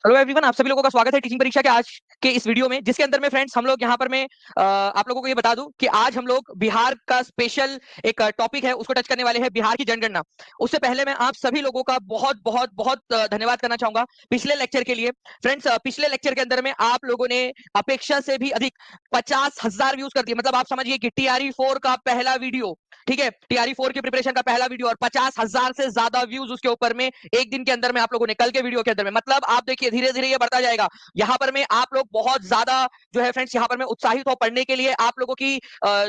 Hello everyone, आप सभी लोगों का स्वागत है टीचिंग परीक्षा के आज के इस वीडियो में, जिसके अंदर में फ्रेंड्स हम लोग यहाँ पर मैं आप लोगों को ये बता दूं कि आज हम लोग बिहार का स्पेशल एक टॉपिक है उसको टच करने वाले हैं, बिहार की जनगणना। उससे पहले मैं आप सभी लोगों का बहुत बहुत बहुत धन्यवाद करना चाहूंगा पिछले लेक्चर के लिए। फ्रेंड्स, पिछले लेक्चर के अंदर में आप लोगों ने अपेक्षा से भी अधिक 50,000 व्यूज कर दिए। मतलब आप समझिए कि टीआरई 4 का पहला वीडियो, ठीक है, टीआरई 4 की प्रिपरेशन का पहला वीडियो और 50,000 से ज्यादा व्यूज उसके ऊपर में एक दिन के अंदर में आप लोगों ने, कल के वीडियो के अंदर में। मतलब आप देखिए धीरे धीरे ये बढ़ता जाएगा। यहाँ पर में आप लोग बहुत ज्यादा जो है फ्रेंड्स, यहाँ पर में उत्साहित हो पढ़ने के लिए। आप लोगों की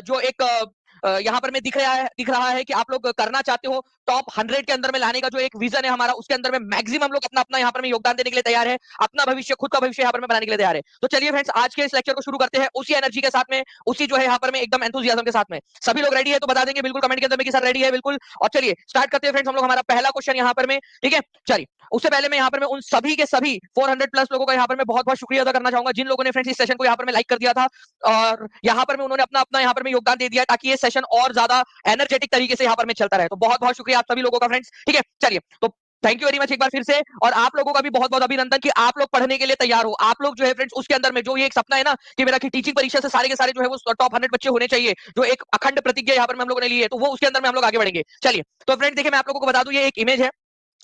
जो एक यहाँ पर में दिख रहा है कि आप लोग करना चाहते हो टॉप 100 के अंदर में लाने का जो एक विजन है हमारा, उसके अंदर में मैक्सिमम लोग अपना अपना यहाँ पर में योगदान देने के लिए तैयार है, अपना भविष्य, खुद का भविष्य यहाँ पर में बनाने के लिए तैयार है। तो चलिए फ्रेंड्स, आज के इस लेक्चर को शुरू करते हैं उसी एनर्जी के साथ में, उसी जो है यहाँ पर में एकदम एंथुसियाज्म के साथ में। सभी लोग रेडी है तो बता देंगे बिल्कुल कमेंट के अंदर में कि सर रेडी है बिल्कुल। और चलिए स्टार्ट करते हैं फ्रेंड्स, हम लोग हमारा पहला क्वेश्चन यहाँ पर में, ठीक है। चलिए उससे पहले मैं यहाँ पर मैं उन सभी के सभी 400 प्लस लोगों का यहाँ पर मैं बहुत बहुत शुक्रिया अदा करना चाहूंगा, जिन लोगों ने फ्रेंड्स इस सेशन को यहाँ पर मैं लाइक कर दिया था और यहाँ पर मैं उन्होंने अपना अपना यहाँ पर मैं योगदान दे दिया ताकि ये सेशन और ज्यादा एनर्जेटिक तरीके से यहाँ पर मैं चलता रहे। तो बहुत बहुत शुक्रिया आप सभी लोगों का फ्रेंड्स, ठीक है। चलिए तो थैंक यू वेरी मच एक बार फिर से, और आप लोगों का भी बहुत बहुत अभिनंदन कि आप लोग पढ़ने के लिए तैयार हो। आप लोग जो है फ्रेंड्स उसके अंदर में जो ये एक सपना है ना कि मेरा कि टीचिंग परीक्षा से सारे के सारे जो है वो टॉप 100 बच्चे होने चाहिए, जो एक अखंड प्रतिज्ञा यहाँ पर हम लोगों ने ली है, तो वो उसके अंदर में हम लोग आगे बढ़ेंगे। चलिए तो फ्रेंड्स देखिए, मैं आप लोगों को बता दूं ये एक इमेज है,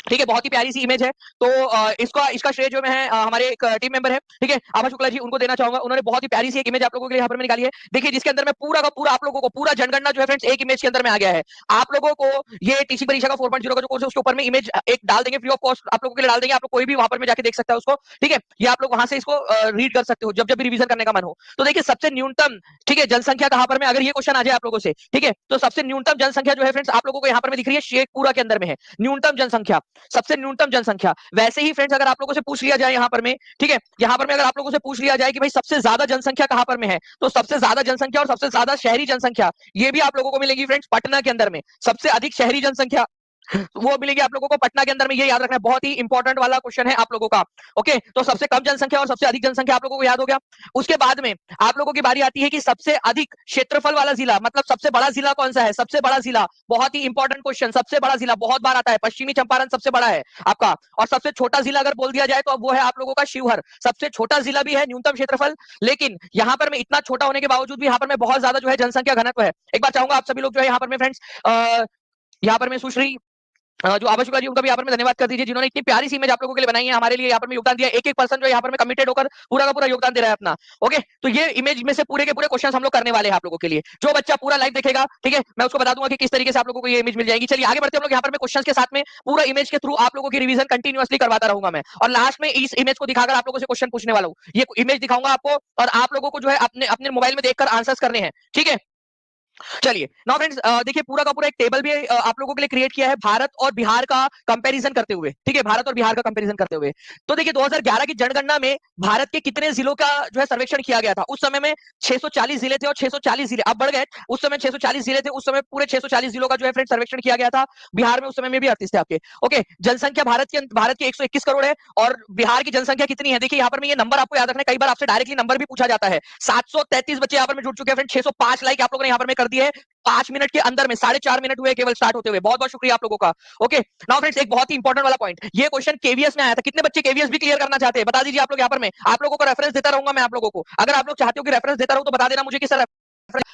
ठीक है, बहुत ही प्यारी सी इमेज है। तो इसका श्रेय जो है हमारे एक टीम मेंबर है, ठीक है, आभा शुक्ला जी, उनको देना चाहूंगा। उन्होंने बहुत ही प्यारी सी एक इमेज आप लोगों के लिए यहाँ पर निकाली है, देखिए, जिसके अंदर में पूरा का पूरा आप लोगों को पूरा जनगणना जो है फ्रेंड्स एक इमेज के अंदर में आ गया है। आप लोगों को ये टीचिंग परीक्षा का 4.0 का जो कोर्स है उसके ऊपर में इमेज एक डाल देंगे, फ्री ऑफ कॉस्ट आप लोगों के लिए डाल देंगे। आप लोग कोई भी वहां पर में जाके देख सकता है उसको, ठीक है, या आप लोग वहां से इसको रीड कर सकते हो जब जब भी रिवीजन करने का मन हो। तो देखिए सबसे न्यूनतम, ठीक है, जनसंख्या कहां पर में, अगर ये क्वेश्चन आ जाए आप लोगों से, ठीक है, तो सबसे न्यूनतम जनसंख्या जो है फ्रेंड्स आप लोगों को यहाँ पर में दिख रही है, शेखपुरा के अंदर में है न्यूनतम जनसंख्या, सबसे न्यूनतम जनसंख्या। वैसे ही फ्रेंड्स अगर आप लोगों से पूछ लिया जाए यहाँ पर में, ठीक है, यहाँ पर में अगर आप लोगों से पूछ लिया जाए कि भाई सबसे ज्यादा जनसंख्या कहां पर में है, तो सबसे ज्यादा जनसंख्या और सबसे ज्यादा शहरी जनसंख्या ये भी आप लोगों को मिलेगी फ्रेंड्स पटना के अंदर में। सबसे अधिक शहरी जनसंख्या वो मिलेगी आप लोगों को पटना के अंदर में, ये याद रखना है, बहुत ही इंपॉर्टेंट वाला क्वेश्चन है आप लोगों का। ओके, तो सबसे कम जनसंख्या और सबसे अधिक जनसंख्या आप लोगों को याद हो गया। उसके बाद में आप लोगों की बारी आती है कि सबसे अधिक क्षेत्रफल वाला जिला, मतलब सबसे बड़ा जिला कौन सा है, सबसे बड़ा जिला, बहुत ही इंपॉर्टेंट क्वेश्चन, सबसे बड़ा जिला बहुत बार आता है, पश्चिमी चंपारण सबसे बड़ा है आपका। और सबसे छोटा जिला अगर बोल दिया जाए तो अब वो है आप लोगों का शिवहर, सबसे छोटा जिला भी है, न्यूनतम क्षेत्रफल, लेकिन यहाँ पर में इतना छोटा होने के बावजूद भी यहाँ पर में बहुत ज्यादा जो है जनसंख्या घनत्व है। एक बार चाहूंगा आप सभी लोग जो है यहाँ पर में फ्रेंड्स, यहाँ पर में सुश्री जो आभा शुक्ला जी, उनका भी यहाँ पर मैं धन्यवाद कर दीजिए, जिन्होंने इतनी प्यारी सी इमेज आप लोगों के लिए बनाई है, हमारे लिए यहाँ पर में योगदान दिया। एक एक पर्सन जो यहाँ पर में कमिटेड होकर पूरा का पूरा योगदान दे रहा है अपना। ओके, तो ये इमेज में से पूरे के पूरे क्वेश्चन हम लोग करने वाले हैं आप लोगों के लिए। जो बच्चा पूरा लाइव देखेगा, ठीक है, मैं उसको बता दूंगा कि किस तरीके से आप लोगों को ये इमेज मिल जाएगी। चलिए आगे बढ़ते हैं हम लोग यहाँ पर में क्वेश्चन के साथ में, पूरा इमेज के थ्रू आप लोगों की रिवीजन कंटिन्यूअसली करवाता रहूंगा मैं, और लास्ट में इस इमेज को दिखाकर आप लोगों से क्वेश्चन पूछने वाला हूँ। ये इमेज दिखाऊंगा आपको और आप लोगों को जो है अपने अपने मोबाइल में देखकर आंसर्स करने हैं, ठीक है। चलिए नाउ फ्रेंड्स, देखिए पूरा का पूरा एक टेबल भी आप लोगों के लिए क्रिएट किया है भारत और बिहार का कंपैरिजन करते हुए, ठीक है, भारत और बिहार का कंपैरिजन करते हुए। तो देखिए 2011 की जनगणना में भारत के कितने जिलों का जो है सर्वेक्षण किया गया था। उस समय में 640 जिले थे और 640 जिले अब बढ़ गए, उस समय 640 जिले थे, उस समय पूरे 640 जिलों का जो है फ्रेंड सर्वेक्षण किया गया था। बिहार में उस समय में भी 38 थे आपके। ओके, जनसंख्या भारत की 121 करोड़ है और बिहार की जनसंख्या कितनी है, देखिए यहाँ पर में ये नंबर आपको याद रखना है, कई बार आपसे डायरेक्टली नंबर भी पूछा जाता है। 733 बच्चे यहाँ पर में जुड़ चुके हैं फ्रेंड, 605 लाइक आप लोगों ने यहाँ पर में कर दिए है 5 मिनट के अंदर में, 4.5 मिनट हुए केवल स्टार्ट होते हुए। बहुत बहुत शुक्रिया आप लोगों का। ओके नाउ फ्रेंड्स, एक बहुत ही इंपॉर्टेंट वाला पॉइंट, ये क्वेश्चन केवीएस में आया था। कितने बच्चे केवीएस भी क्लियर करना चाहते हैं बता दीजिए आप लोग। यहाँ पर मैं आप लोगों को रेफरेंस देता रहूंगा मैं आप लोगों को, अगर आप लोग चाहते हो कि रेफरेंस देता रहूं तो बता देना मुझे कि सर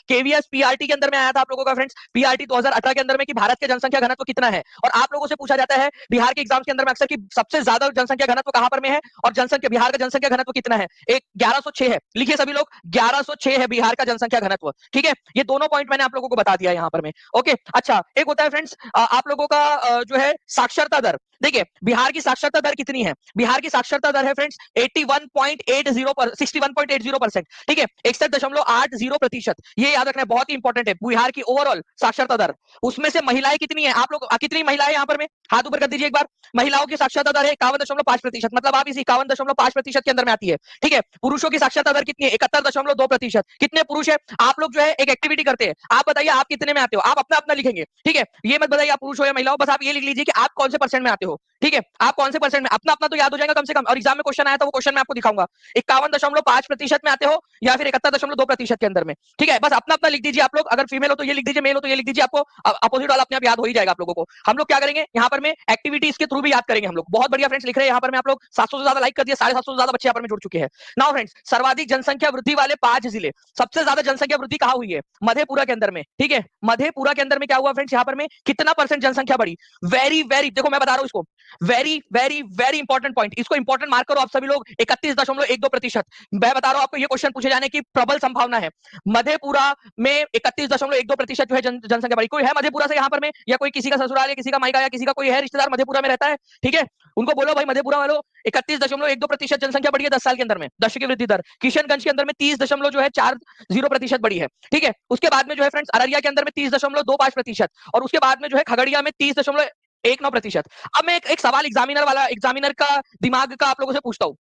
केवीएस पीआरटी के अंदर में आया था आप लोगों का फ्रेंड्स, पीआरटी 2018 के अंदर में कि भारत के जनसंख्या घनत्व कितना है। और आप लोगों से पूछा जाता है बिहार के एग्जाम्स के अंदर में अक्सर कि सबसे ज्यादा जनसंख्या घनत्व कहां पर में है और जनसंख्या बिहार का जनसंख्या घनत्व कितना है। एक 1106 है, लिखिए सभी लोग, 1106 है बिहार का जनसंख्या घनत्व, ठीक है। ये दोनों पॉइंट मैंने आप लोगों को बता दिया यहाँ पर में। ओके अच्छा, एक होता है फ्रेंड्स आप लोगों का जो है साक्षरता दर। देखिए बिहार की साक्षरता दर कितनी है, बिहार की साक्षरता दर है फ्रेंड्स 61.80%, ठीक है, 61.80%। ये याद रखना है, बहुत ही इंपॉर्टेंट है। बिहार की ओवरऑल साक्षरता दर, उसमें से महिलाएं कितनी है, आप लोग कितनी महिलाएं यहाँ पर में हाथ ऊपर कर दीजिए एक बार। महिलाओं की साक्षरता दर है 51.5%, मतलब आप इस 51.5% के अंदर में आती है, ठीक है। पुरुषों की साक्षरता दर कितनी है, 71.2%। कितने पुरुष है, आप लोग जो है एक एक्टिविटी करते हैं, आप बताइए आप कितने में आते हो, आप अपना अपना लिखेंगे, ठीक है। ये मत बताइए आप पुरुष हो या महिला हो, बस आप ये लिख लीजिए कि आप कौन से परसेंट में आते हो, ठीक है, आप कौन से परसेंट में, अपना अपना तो याद हो जाएगा कम से कम, और एग्जाम में क्वेश्चन आया था वो क्वेश्चन मैं आपको दिखाऊंगा। 51.5% में आते हो या फिर 71.2% के अंदर में। ठीक है, बस अपना अपना लिख दीजिए आप लोग, अगर फीमेल हो तो ये लिख दीजिए, मेल हो तो ये लिख दीजिए, आपको अपोजिट वाला अपने आप याद हो ही जाएगा आप लोगों को। हम लोग क्या करेंगे यहाँ पर में एक्टिविटीज के थ्रू भी याद करेंगे हम लोग। बहुत बढ़िया फ्रेंड्स लिख रहे हैं यहाँ पर में आप लोग, 700 से ज्यादा लाइक कर दिया, 750 से ज्यादा बच्चे यहाँ पर में जुड़ चुके हैं। नाउ फ्रेंड्स, सर्वाधिक जनसंख्या वृद्धि वाले 5 जिले, सबसे ज्यादा जनसंख्या वृद्धि कहाँ हुई है? मधेपुरा के अंदर में। ठीक है, मधेपुरा के अंदर में क्या हुआ फ्रेंड्स, यहाँ पर में कितना परसेंट जनसंख्या बढ़ी? वेरी वेरी, देखो मैं बता रहा हूँ इसको, very very very important point, इसको इंपॉर्टेंट मार्क करो आप सभी लोग। 31.12%। मैं बता रहा हूं आपको, ये क्वेश्चन पूछे जाने की प्रबल संभावना है। मधेपुरा में 31.12% जो है जनसंख्या बढ़ी। कोई है मधेपुरा से यहाँ पर में, या कोई किसी का ससुराल या किसी का मायका या किसी का कोई है रिश्तेदार मधेपुरा में रहता है? ठीक है, उनको बोलो भाई मधेपुरा वालों, 31.12% जनसंख्या बढ़ी है 10 साल के अंदर में, 10 की वृद्धि दर। किशनगंज के अंदर में 30.40% बढ़ी है। ठीक है, उसके बाद में जो है फ्रेंड्स अररिया के अंदर में 30.25%, और उसके बाद में जो है खगड़िया में 30.19%। अब मैं एक सवाल एग्जामिनर का दिमाग का आप लोगों से पूछता हूं।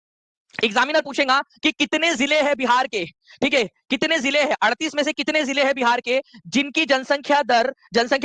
एग्जामिनर पूछेगा कि कितने जिले हैं बिहार के, ठीक है, कितने जिले हैं 38 में से कितने जिले हैं बिहार के जिनकी जनसंख्या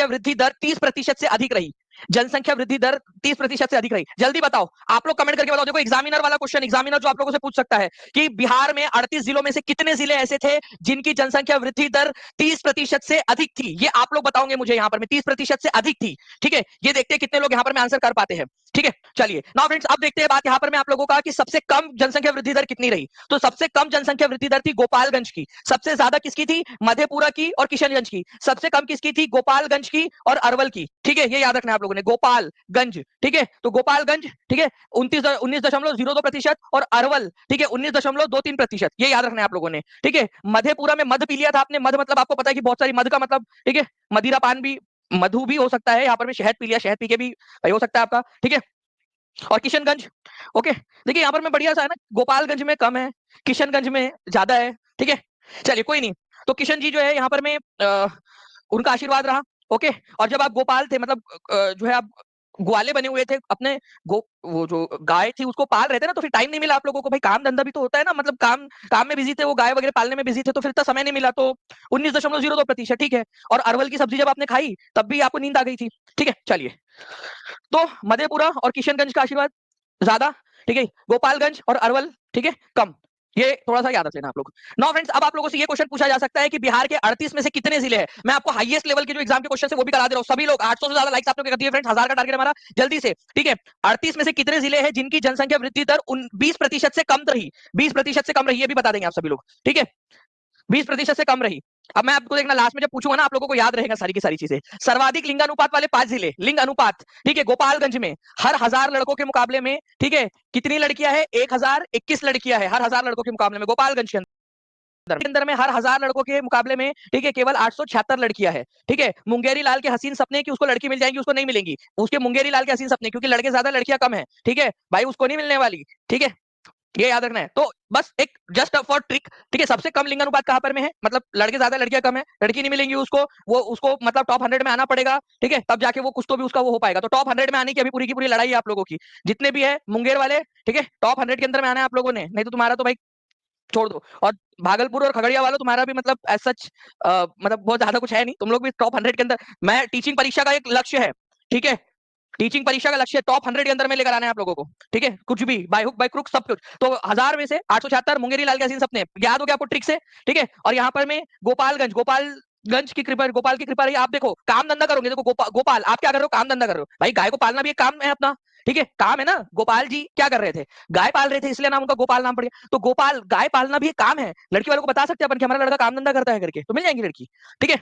वृद्धि दर 30% से अधिक रही? जनसंख्या वृद्धि दर 30% से अधिक रही, जल्दी बताओ आप लोग, कमेंट करके बताओ। देखो एग्जामिनर वाला क्वेश्चन, एग्जामिनर जो आप लोगों से पूछ सकता है कि बिहार में 38 जिलों में से कितने जिले ऐसे थे जिनकी जनसंख्या वृद्धि दर 30% से अधिक थी? ये आप लोग बताओगे मुझे यहाँ पर में, 30% से अधिक थी। ठीक है, ये देखते हैं कितने लोग यहाँ पर में आंसर कर पाते हैं। ठीक है, चलिए नाउ फ्रेंड्स, अब देखते हैं बात यहाँ पर मैं आप लोगों का कि सबसे कम जनसंख्या वृद्धि दर कितनी रही। तो सबसे कम जनसंख्या वृद्धि दर थी गोपालगंज की, सबसे ज्यादा किसकी थी? मधेपुरा की और किशनगंज की। सबसे कम किसकी थी? गोपालगंज की और अरवल की। ठीक है, ये याद रखना है आप लोगों ने, गोपालगंज। ठीक है, तो गोपालगंज, ठीक है, 19.02%, और अरवल, ठीक है, 19.23%। ये याद रखना है आप लोगों ने। ठीक है, मधेपुरा में मध पी लिया था आपने, मध मतलब आपको पता है कि बहुत सारी मध का मतलब, ठीक है, मदिरा पान भी, मधु भी हो सकता है, यहाँ पर में शहद पी लिया, शहद पी के भी भाई हो सकता है आपका। ठीक है, और किशनगंज, ओके, देखिए यहाँ पर मैं बढ़िया सा है ना, गोपालगंज में कम है, किशनगंज में ज्यादा है। ठीक है, चलिए कोई नहीं, तो किशन जी जो है यहाँ पर में उनका आशीर्वाद रहा। ओके, और जब आप गोपाल थे, मतलब जो है आप ग्वाले बने हुए थे अपने, वो जो गाय थी उसको पाल रहे थे ना, तो फिर टाइम नहीं मिला आप लोगों को, भाई काम धंधा भी तो होता है ना, मतलब काम काम में बिजी थे, वो गाय वगैरह पालने में बिजी थे, तो फिर इतना समय नहीं मिला, तो 19.02%। ठीक है, और अरवल की सब्जी जब आपने खाई तब भी आपको नींद आ गई थी। ठीक है, चलिए, तो मधेपुरा और किशनगंज का आशीर्वाद ज्यादा, ठीक है, गोपालगंज और अरवल, ठीक है, कम। ये थोड़ा सा याद रख लेना आप लोग। नाउ फ्रेंड्स, अब आप लोगों से ये क्वेश्चन पूछा जा सकता है कि बिहार के 38 में से कितने जिले हैं? मैं आपको हाईएस्ट लेवल के जो एग्जाम के क्वेश्चन है वो भी करा दे रहा हूं। सभी लोग 800 से ज्यादा लाइक्स आप लोग कर दिए फ्रेंड्स, 1000 का टारगेट हमारा, जल्दी से। ठीक है, 38 में से कितने जिले हैं जिनकी जनसंख्या वृद्धि दर 20% से कम रही? 20% से कम रही, ये भी बता देंगे आप सभी लोग। ठीक है, 20% से कम रही। अब मैं आपको देखना लास्ट में जब पूछूंगा ना, आप लोगों को याद रहेगा सारी की सारी चीजें। सर्वाधिक लिंगानुपात वाले 5 जिले, लिंग अनुपात, ठीक है, गोपालगंज में हर 1000 लड़कों के मुकाबले में, ठीक है, कितनी लड़कियां हैं? 1021 लड़कियां हैं हर 1000 लड़कों के मुकाबले में, गोपालगंज के अंदर में हर 1000 लड़कों के मुकाबले में, ठीक है, केवल 876 लड़कियां हैं। ठीक है, मुंगेरी लाल के हसीन सपने कि उसको लड़की मिल जाएगी, उसको नहीं मिलेंगी। उसके मुंगेरी लाल के हसीन सपने, क्योंकि लड़के ज्यादा लड़कियां कम है, ठीक है भाई, उसको नहीं मिलने वाली। ठीक है, ये याद रखना है। तो बस एक जस्ट फॉर ट्रिक, ठीक है, सबसे कम लिंगानुपात कहां पर में है, मतलब लड़के ज्यादा लड़कियां कम है, लड़की नहीं मिलेंगी उसको, वो उसको मतलब टॉप 100 में आना पड़ेगा। ठीक है, तब जाके वो कुछ तो भी उसका वो हो पाएगा। तो टॉप 100 में आने की अभी पूरी की पूरी लड़ाई है आप लोगों की, जितने भी है मुंगेर वाले, ठीक है, टॉप 100 के अंदर में आना है आप लोगों ने, नहीं तो तुम्हारा तो भाई छोड़ दो। और भागलपुर और खगड़िया वालों, तुम्हारा भी मतलब एज सच मतलब बहुत ज्यादा कुछ है नहीं, तुम लोग भी टॉप 100 के अंदर। मैं टीचिंग परीक्षा का एक लक्ष्य है, ठीक है, टीचिंग परीक्षा का लक्ष्य टॉप 100 के अंदर में लेकर आना है आप लोगों को। ठीक है, कुछ भी बाय हुक बाय क्रुक सब कुछ। तो 1000 में से 876 मुंगेरी लाल के हसीन सपने, याद हो गया आपको ट्रिक से? ठीक है, और यहाँ पर में गोपालगंज की कृपा, गोपाल की कृपा रही। आप देखो काम धंधा करोगे, देखो गोपाल आप क्या कर रहे हो? काम धंधा कर रहे हो भाई, गाय को पालना भी एक काम है अपना। ठीक है, काम है ना। गोपाल जी क्या कर रहे थे? गाय पाल रहे थे, इसलिए नाम उनका गोपाल नाम पड़ गया। तो गोपाल, गाय पालना भी एक काम है। लड़की वालों को बता सकते हैं अपन कि हमारा लड़का काम धंधा करता है करके, तो मिल जाएंगी लड़की। ठीक है,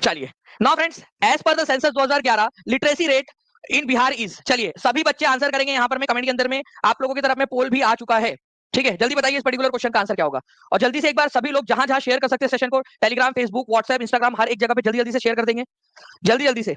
चलिए now friends, as per the census 2011 literacy rate in Bihar is, चलिए सभी बच्चे आंसर करेंगे यहाँ पर में कमेंट के अंदर में। आप लोगों की तरफ में पोल भी आ चुका है। ठीक है, जल्दी बताइए इस पर्टिकुलर क्वेश्चन का आंसर क्या होगा। और जल्दी से एक बार सभी लोग जहां जहां शेयर कर सकते हैं सेशन को, टेलीग्राम, फेसबुक, व्हाट्सएप, इंस्टाग्राम, हर एक जगह पे जल्दी जल्दी से शेयर कर देंगे, जल्दी जल्दी से।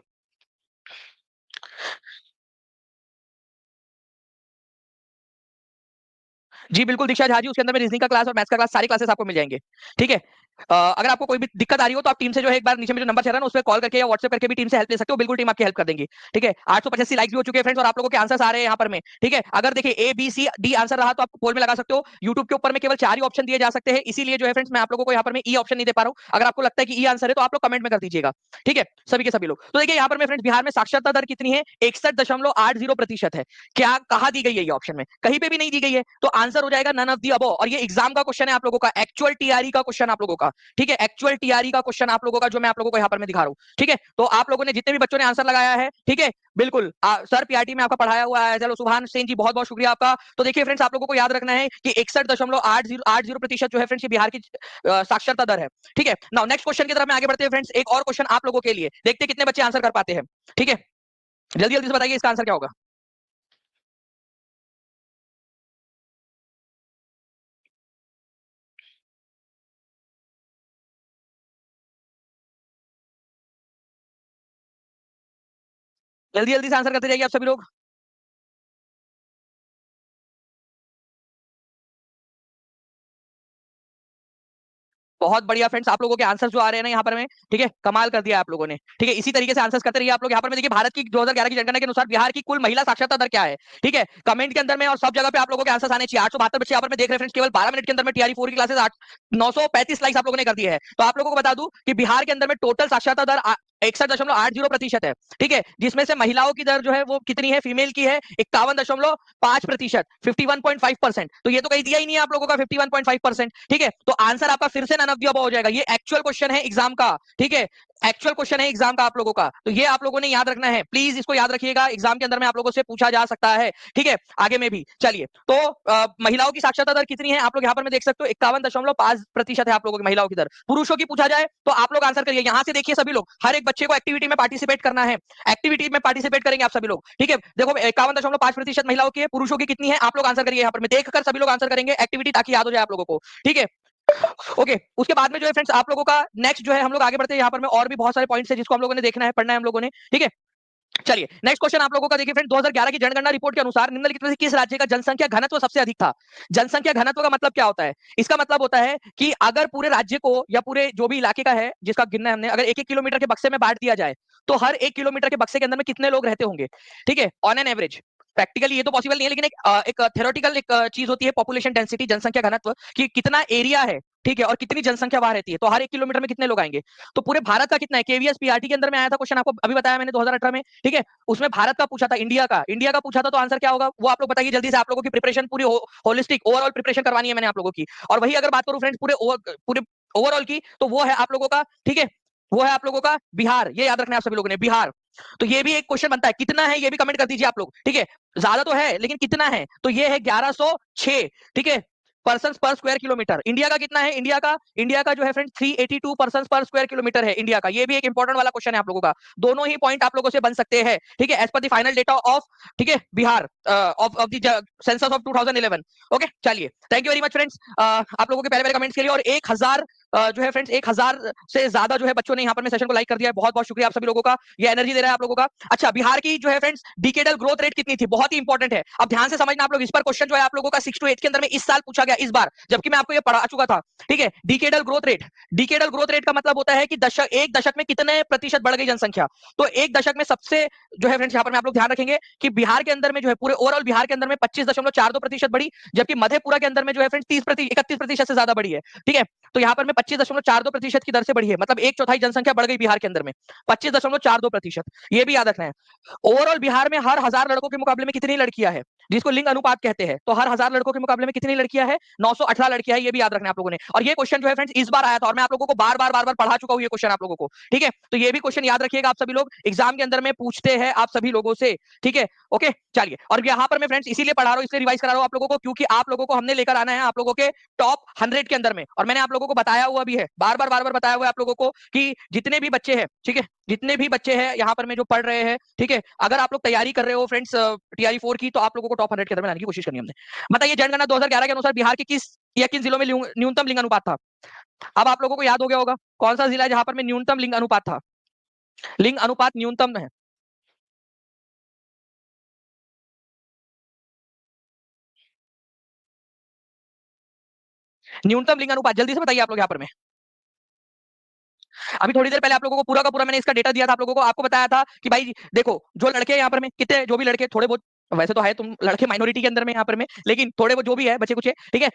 जी बिल्कुल दीक्षा झा जी, उसके अंदर में रीजनिंग का क्लास और मैथ्स का क्लास सारी क्लासेस आपको मिल जाएंगे। ठीक है। अगर आपको कोई भी दिक्कत आ रही हो तो आप टीम से जो है एक बार नीचे में जो नंबर चल रहा है ना उस पर कॉल करके या व्हाट्सएप करके भी टीम से हेल्प ले सकते हो, बिल्कुल टीम आपकी हेल्प कर देंगी। ठीक है। 885 लाइक्स भी हो चुके हैं फ्रेंड्स और आप लोगों के आंसर्स आ रहे हैं यहाँ पर में। ठीक है। अगर देखिए A B C D answer रहा तो आप पोल में लगा सकते हो। यूट्यूब के ऊपर में केवल 4 ही ऑप्शन दिए जा सकते हैं, इसीलिए जो है फ्रेंड्स मैं आप लोगों को यहाँ पर में ई ऑप्शन नहीं दे पा रहा हूँ। अगर आपको लगता है कि ई आंसर है तो आप लोग कमेंट में कर दीजिएगा। ठीक है, सभी के सभी लोग। तो देखिए यहाँ पर में फ्रेंड्स बिहार में साक्षरता दर कितनी है? 61.80% है। क्या कहा दी गई है ये ऑप्शन में? कहीं पे भी नहीं दी गई है, तो आंसर हो जाएगा नन ऑफ दी अबव। और ये एग्जाम का क्वेश्चन है आप लोगों का, एक्चुअल टीआरई का क्वेश्चन आप लोगों का। ठीक है, एक्चुअल टीआरई का क्वेश्चन आप लोगों का जो मैं आप लोगों को यहाँ पर मैं दिखा रहा हूँ। ठीक है, तो आप लोगों ने जितने भी बच्चों ने आंसर लगाया है, ठीक है, बिल्कुल सर पीआरटी में आपका पढ़ाया हुआ है। चलो सुभान सेन जी, बहुत बहुत शुक्रिया आपका। तो देखिए फ्रेंड्स आप लोगों को याद रखना है कि 61.80% जो है फ्रेंड्स ये बिहार की साक्षरता दर है। ठीक है, नाउ नेक्स्ट क्वेश्चन की तरफ मैं आगे बढ़ते हैं फ्रेंड्स। एक और क्वेश्चन आप लोगों के लिए, देखते हैं कितने बच्चे आंसर कर पाते हैं। ठीक है, जल्दी जल्दी से बताइए इसका आंसर क्या होगा। जल्दी जल्दी से आंसर करते जाइए आप सभी लोग। बहुत बढ़िया फ्रेंड्स, आप लोगों के आंसर जो आ रहे हैं ना यहाँ पर में, ठीक है, कमाल कर दिया आप लोगों ने। ठीक है, इसी तरीके से आंसर्स करते रहिए आप लोग। यहाँ पर में देखिए भारत की 2011 की जनगणना के अनुसार बिहार की कुल महिला साक्षरता दर क्या है। ठीक है, कमेंट के अंदर में और सब जगह पे आप लोगों के आंसर आने चाहिए। 872 बच्चे यहाँ पर में देख रहे हैं फ्रेंड्स, केवल 12 मिनट के अंदर में टीआरई 4 की क्लासेस 935 लाइक्स आप लोगों ने कर दी है। तो आप लोगों को बता दूं कि बिहार के अंदर में टोटल साक्षरता दर 61.80% है। ठीक है, जिसमें से महिलाओं की दर जो है वो कितनी है, फीमेल की है 51.5%, 51.5%। तो ये तो कहीं दिया ही नहीं है आप लोगों का 51.5%। ठीक है, तो आंसर आपका फिर से नन ऑफ द अबव हो जाएगा। ये एक्चुअल क्वेश्चन है एग्जाम का। ठीक है, एक्चुअल क्वेश्चन है एग्जाम का आप लोगों का, तो ये आप लोगों ने याद रखना है। प्लीज इसको याद रखिएगा, एग्जाम के अंदर में आप लोगों से पूछा जा सकता है। ठीक है, आगे में भी चलिए। तो महिलाओं की साक्षरता दर कितनी है आप लोग यहाँ पर में देख सकते हो, 51.5% है आप लोगों की महिलाओं की दर। पुरुषों की पूछा जाए तो आप लोग आंसर करिए। यहाँ से देखिए सभी लोग, हर एक बच्चे को एक्टिविटी में पार्टिसिपेट करना है। एक्टिविटी में पार्टिसिपेट करेंगे आप सभी लोग। ठीक है, देखो 51.5% महिलाओं की है, पुरुषों की कितनी है आप लोग आंसर करिए। यहाँ पर मैं देखकर सभी लोग आंसर करेंगे एक्टिविटी, ताकि याद हो जाए आप लोगों को। ठीक है, ओके। उसके बाद में जो है फ्रेंड्स आप लोगों का नेक्स्ट जो है, हम लोग आगे बढ़ते हैं। यहाँ पर में और भी बहुत सारे पॉइंट्स है जिसको हम लोगों ने देखना है, पढ़ना है हम लोगों ने। ठीक है, चलिए नेक्स्ट क्वेश्चन आप लोगों का देखिए फ्रेंड। 2011 की जनगणना रिपोर्ट के अनुसार निम्नलिखित में से किस राज्य का जनसंख्या घनत्व सबसे अधिक था? जनसंख्या घनत्व का मतलब क्या होता है? इसका मतलब होता है कि अगर पूरे राज्य को या पूरे जो भी इलाके का है जिसका गिनना है हमने, अगर 1-1 किलोमीटर के बक्से में बांट दिया जाए तो हर 1 किलोमीटर के बक्से के अंदर में कितने लोग रहते होंगे? ठीक है, ऑन एन एवरेज। प्रैक्टिकली ये तो पॉसिबल नहीं है, लेकिन एक थ्योरेटिकल एक चीज होती है पॉपुलेशन डेंसिटी, जनसंख्या घनत्व, कि कितना एरिया है, ठीक है, और कितनी जनसंख्या वहां रहती है, तो हर 1 किलोमीटर में कितने लोग आएंगे। तो पूरे भारत का कितना है, केवीएस पीआरटी के अंदर में आया था क्वेश्चन, आपको अभी बताया मैंने 2018 में। ठीक है, उसमें भारत का पूछा था, इंडिया का पूछा था, तो आंसर क्या होगा वो आप लोग बताइए जल्दी से। आप लोगों की प्रिपरेशन पूरी होलिस्टिक ओवरऑल प्रिपरेशन करवानी है मैंने आप लोगों की। और वही अगर बात करूं फ्रेंड्स पूरे ओवरऑल की, तो वो है आप लोगों का, ठीक है, वो है आप लोगों का बिहार। ये याद रखना है आप सभी लोगों ने, बिहार। तो ये भी एक क्वेश्चन बनता है, कितना है ये भी कमेंट कर दीजिए आप लोग। ठीक है, ज्यादा तो है लेकिन कितना है, तो ये है 1106। ठीक है, पर्सन पर स्क्वायर किलोमीटर। इंडिया का कितना है, इंडिया का जो है फ्रेंड 382 पर्सन पर स्क्वायर किलोमीटर है इंडिया का। ये भी एक इंपॉर्टेंट वाला क्वेश्चन है आप लोगों का। दोनों ही पॉइंट आप लोगों से बन सकते हैं। ठीक है, as per the final data of, ठीक है, Bihar of the census of 2011। Okay, चलिए, thank you very much friends आप लोगों के पहले पहले कमेंट्स के लिए। और 1000 जो है फ्रेंड्स 1000 से ज्यादा जो है बच्चों ने यहाँ पर में सेशन को लाइक कर दिया है। बहुत बहुत शुक्रिया आप सभी लोगों का, ये एनर्जी दे रहा है आप लोगों का। अच्छा, बिहार की जो है फ्रेंड्स डिकेडल ग्रोथ रेट कितनी थी, बहुत ही इंपॉर्टेंट है। अब ध्यान से समझना आप लोग, इस पर क्वेश्चन जो है आप लोगों का 6 to 8 के अंदर में इस साल पूछा गया, इस बार, जबकि मैं आपको ये पढ़ा चुका था। ठीक है, डिकेडल ग्रोथ रेट का मतलब होता है कि एक दशक में कितने प्रतिशत बढ़ गई जनसंख्या। तो एक दशक में सबसे जो है फ्रेंड्स यहाँ पर में आप लोग ध्यान रखेंगे कि बिहार के अंदर में जो है पूरे ओवरऑल बिहार के अंदर में 25.42% बढ़ी, जबकि मधेपुरा के अंदर में जो है फ्रेंड्स 31% से ज्यादा बढ़ी है। ठीक है, तो यहाँ पर में 25.42% की दर से बढ़ी है, मतलब एक चौथाई जनसंख्या बढ़ गई बिहार के अंदर में, 25.42%। ये भी याद रखना है। ओवरऑल बिहार में हर 1000 लड़कों के मुकाबले में कितनी लड़कियां हैं, जिसको लिंग अनुपात कहते हैं, तो हर 1000 लड़कों के मुकाबले में कितनी लड़कियां हैं, 918 लड़कियां हैं। ये भी याद रखना है आप लोगों ने। और ये क्वेश्चन जो है फ्रेंड्स इस बार आया था, और मैं आप लोगों को बार बार पढ़ा चुका हूं ये क्वेश्चन आप लोगों को। ठीक है, तो ये भी क्वेश्चन याद रखिएगा आप सभी लोग, एग्जाम के अंदर में पूछते हैं आप सभी लोगों से। ठीक है, ओके, चलिए। और यहाँ पर मैं फ्रेंड्स इसीलिए पढ़ा रहा हूँ, इसलिए रिवाइज करा रहा हूँ आप लोगों को, क्योंकि आप लोगों को हमने लेकर आना है आप लोगों के टॉप 100 के अंदर में। और मैंने आप लोगों को बताया हुआ भी है, बार बार बताया हुआ है आप लोगों को, कि जितने भी बच्चे हैं, ठीक है, जितने भी बच्चे हैं यहाँ पर में जो पढ़ रहे हैं, ठीक है, अगर आप लोग तैयारी कर रहे हो फ्रेंड्स टीआरई 4 की, तो आप लोगों को टॉप 100 के अंदर में लाने की कोशिश करनी है हमने। बताइए, जनगणना 2011 के अनुसार बिहार के किस या किन जिलों में न्यूनतम लिंग अनुपात था? अब आप लोगों को याद हो गया होगा कौन सा जिला है जहां पर में न्यूनतम लिंग अनुपात था, लिंग अनुपात न्यूनतम है। न्यूनतम लिंग अनुपात जल्दी से बताइए आप लोग यहाँ पर में। अभी थोड़ी देर पहले आप लोगों को पूरा का पूरा मैंने इसका डेटा दिया था आप लोगों को, आपको बताया था कि भाई देखो जो लड़के यहाँ पर में कितने, जो भी लड़के थोड़े बहुत, वैसे तो है तुम लड़के माइनॉरिटी के अंदर में यहाँ पर में, लेकिन थोड़े बहुत जो भी है बच्चे कुछ है, ठीक है।